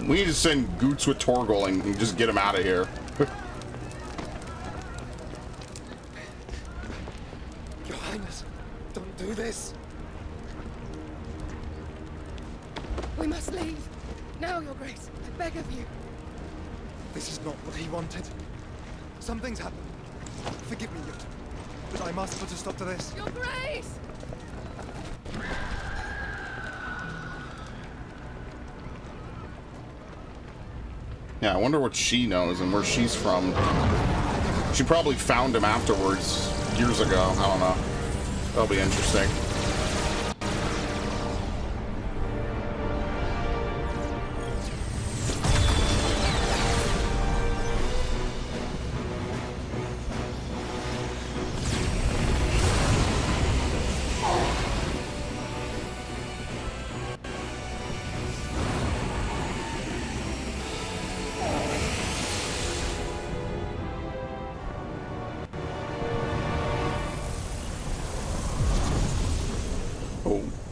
We need to send Goots with Torgal and just get him out of here. Your Highness, don't do this. We must leave. Now, Your Grace. I beg of you. This is not what he wanted. Something's happened. Forgive me, but I must put a stop to this. Your Grace! Yeah, I wonder what she knows and where she's from. She probably found him afterwards, years ago. I don't know. That'll be interesting.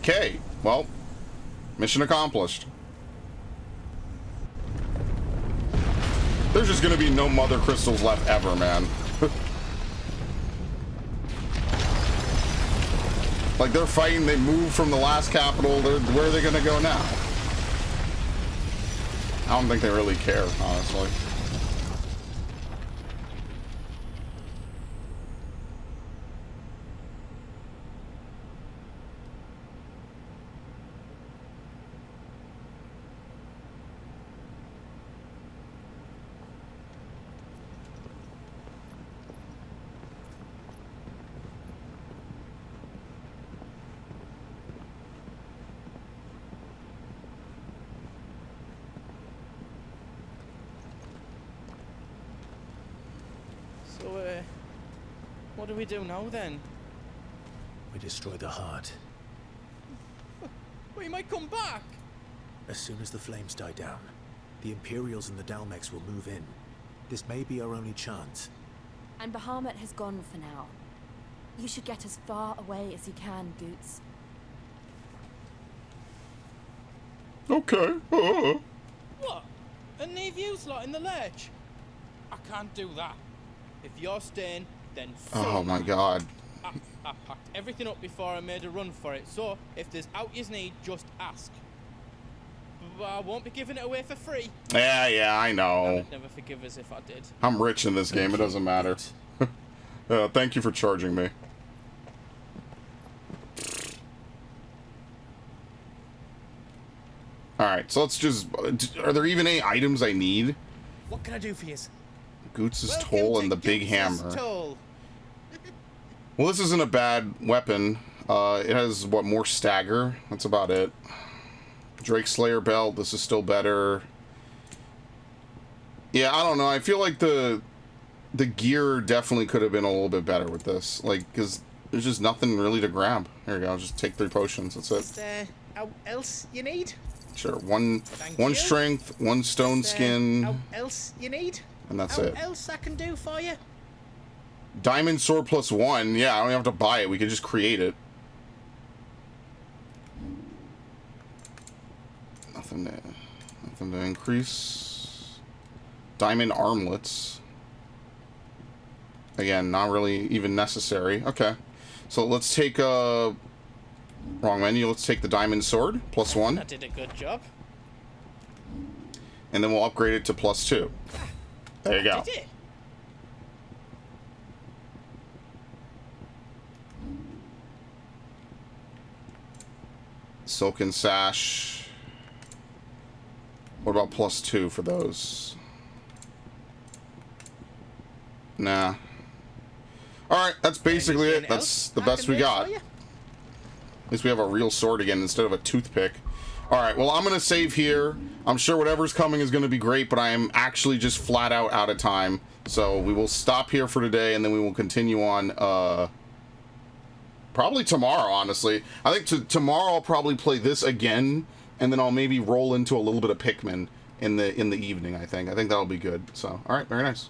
Okay, well, mission accomplished. There's just gonna be no mother crystals left ever, man. Like, they're fighting, they moved from the last capital, where are they gonna go now? I don't think they really care, honestly. So, what do we do now then? We destroy the heart. We might come back! As soon as the flames die down, the Imperials and the Dalmex will move in. This may be our only chance. And Bahamut has gone for now. You should get as far away as you can, Goots. Okay. What? And leave you lot in the lurch? I can't do that. If you're staying, then Oh my god. I packed everything up before I made a run for it, so if there's out you need, just ask. But I won't be giving it away for free. Yeah, I know. I'd never forgive us if I did. I'm rich in this game, it doesn't matter. Thank you for charging me. Alright, so let's just... Are there even any items I need? What can I do for you? Goots' toll and the big hammer. Well, this isn't a bad weapon. It has, what, more stagger? That's about it. Drake Slayer belt, this is still better. Yeah, I don't know. I feel like the gear definitely could have been a little bit better with this. Like, because there's just nothing really to grab. Here we go, just take 3 potions, that's it. Is there else you need? Sure, one you. strength, 1 stone skin, Else you need? and that's it. Else I can do for you? Diamond sword +1. Yeah, I don't have to buy it. We can just create it. Nothing to increase. Diamond armlets. Again, not really even necessary. Okay. So let's take wrong menu. Let's take the diamond sword +1. That did a good job. And then we'll upgrade it to +2. There you go. Did it? Silken sash. What about +2 for those? Nah. Alright, that's basically it. That's the best we got. At least we have a real sword again instead of a toothpick. Alright, well, I'm going to save here. I'm sure whatever's coming is going to be great, but I am actually just flat out of time. So we will stop here for today, and then we will continue on, probably tomorrow, honestly. I think tomorrow I'll probably play this again, and then I'll maybe roll into a little bit of Pikmin in the evening, I think. I think that'll be good. So, alright, very nice.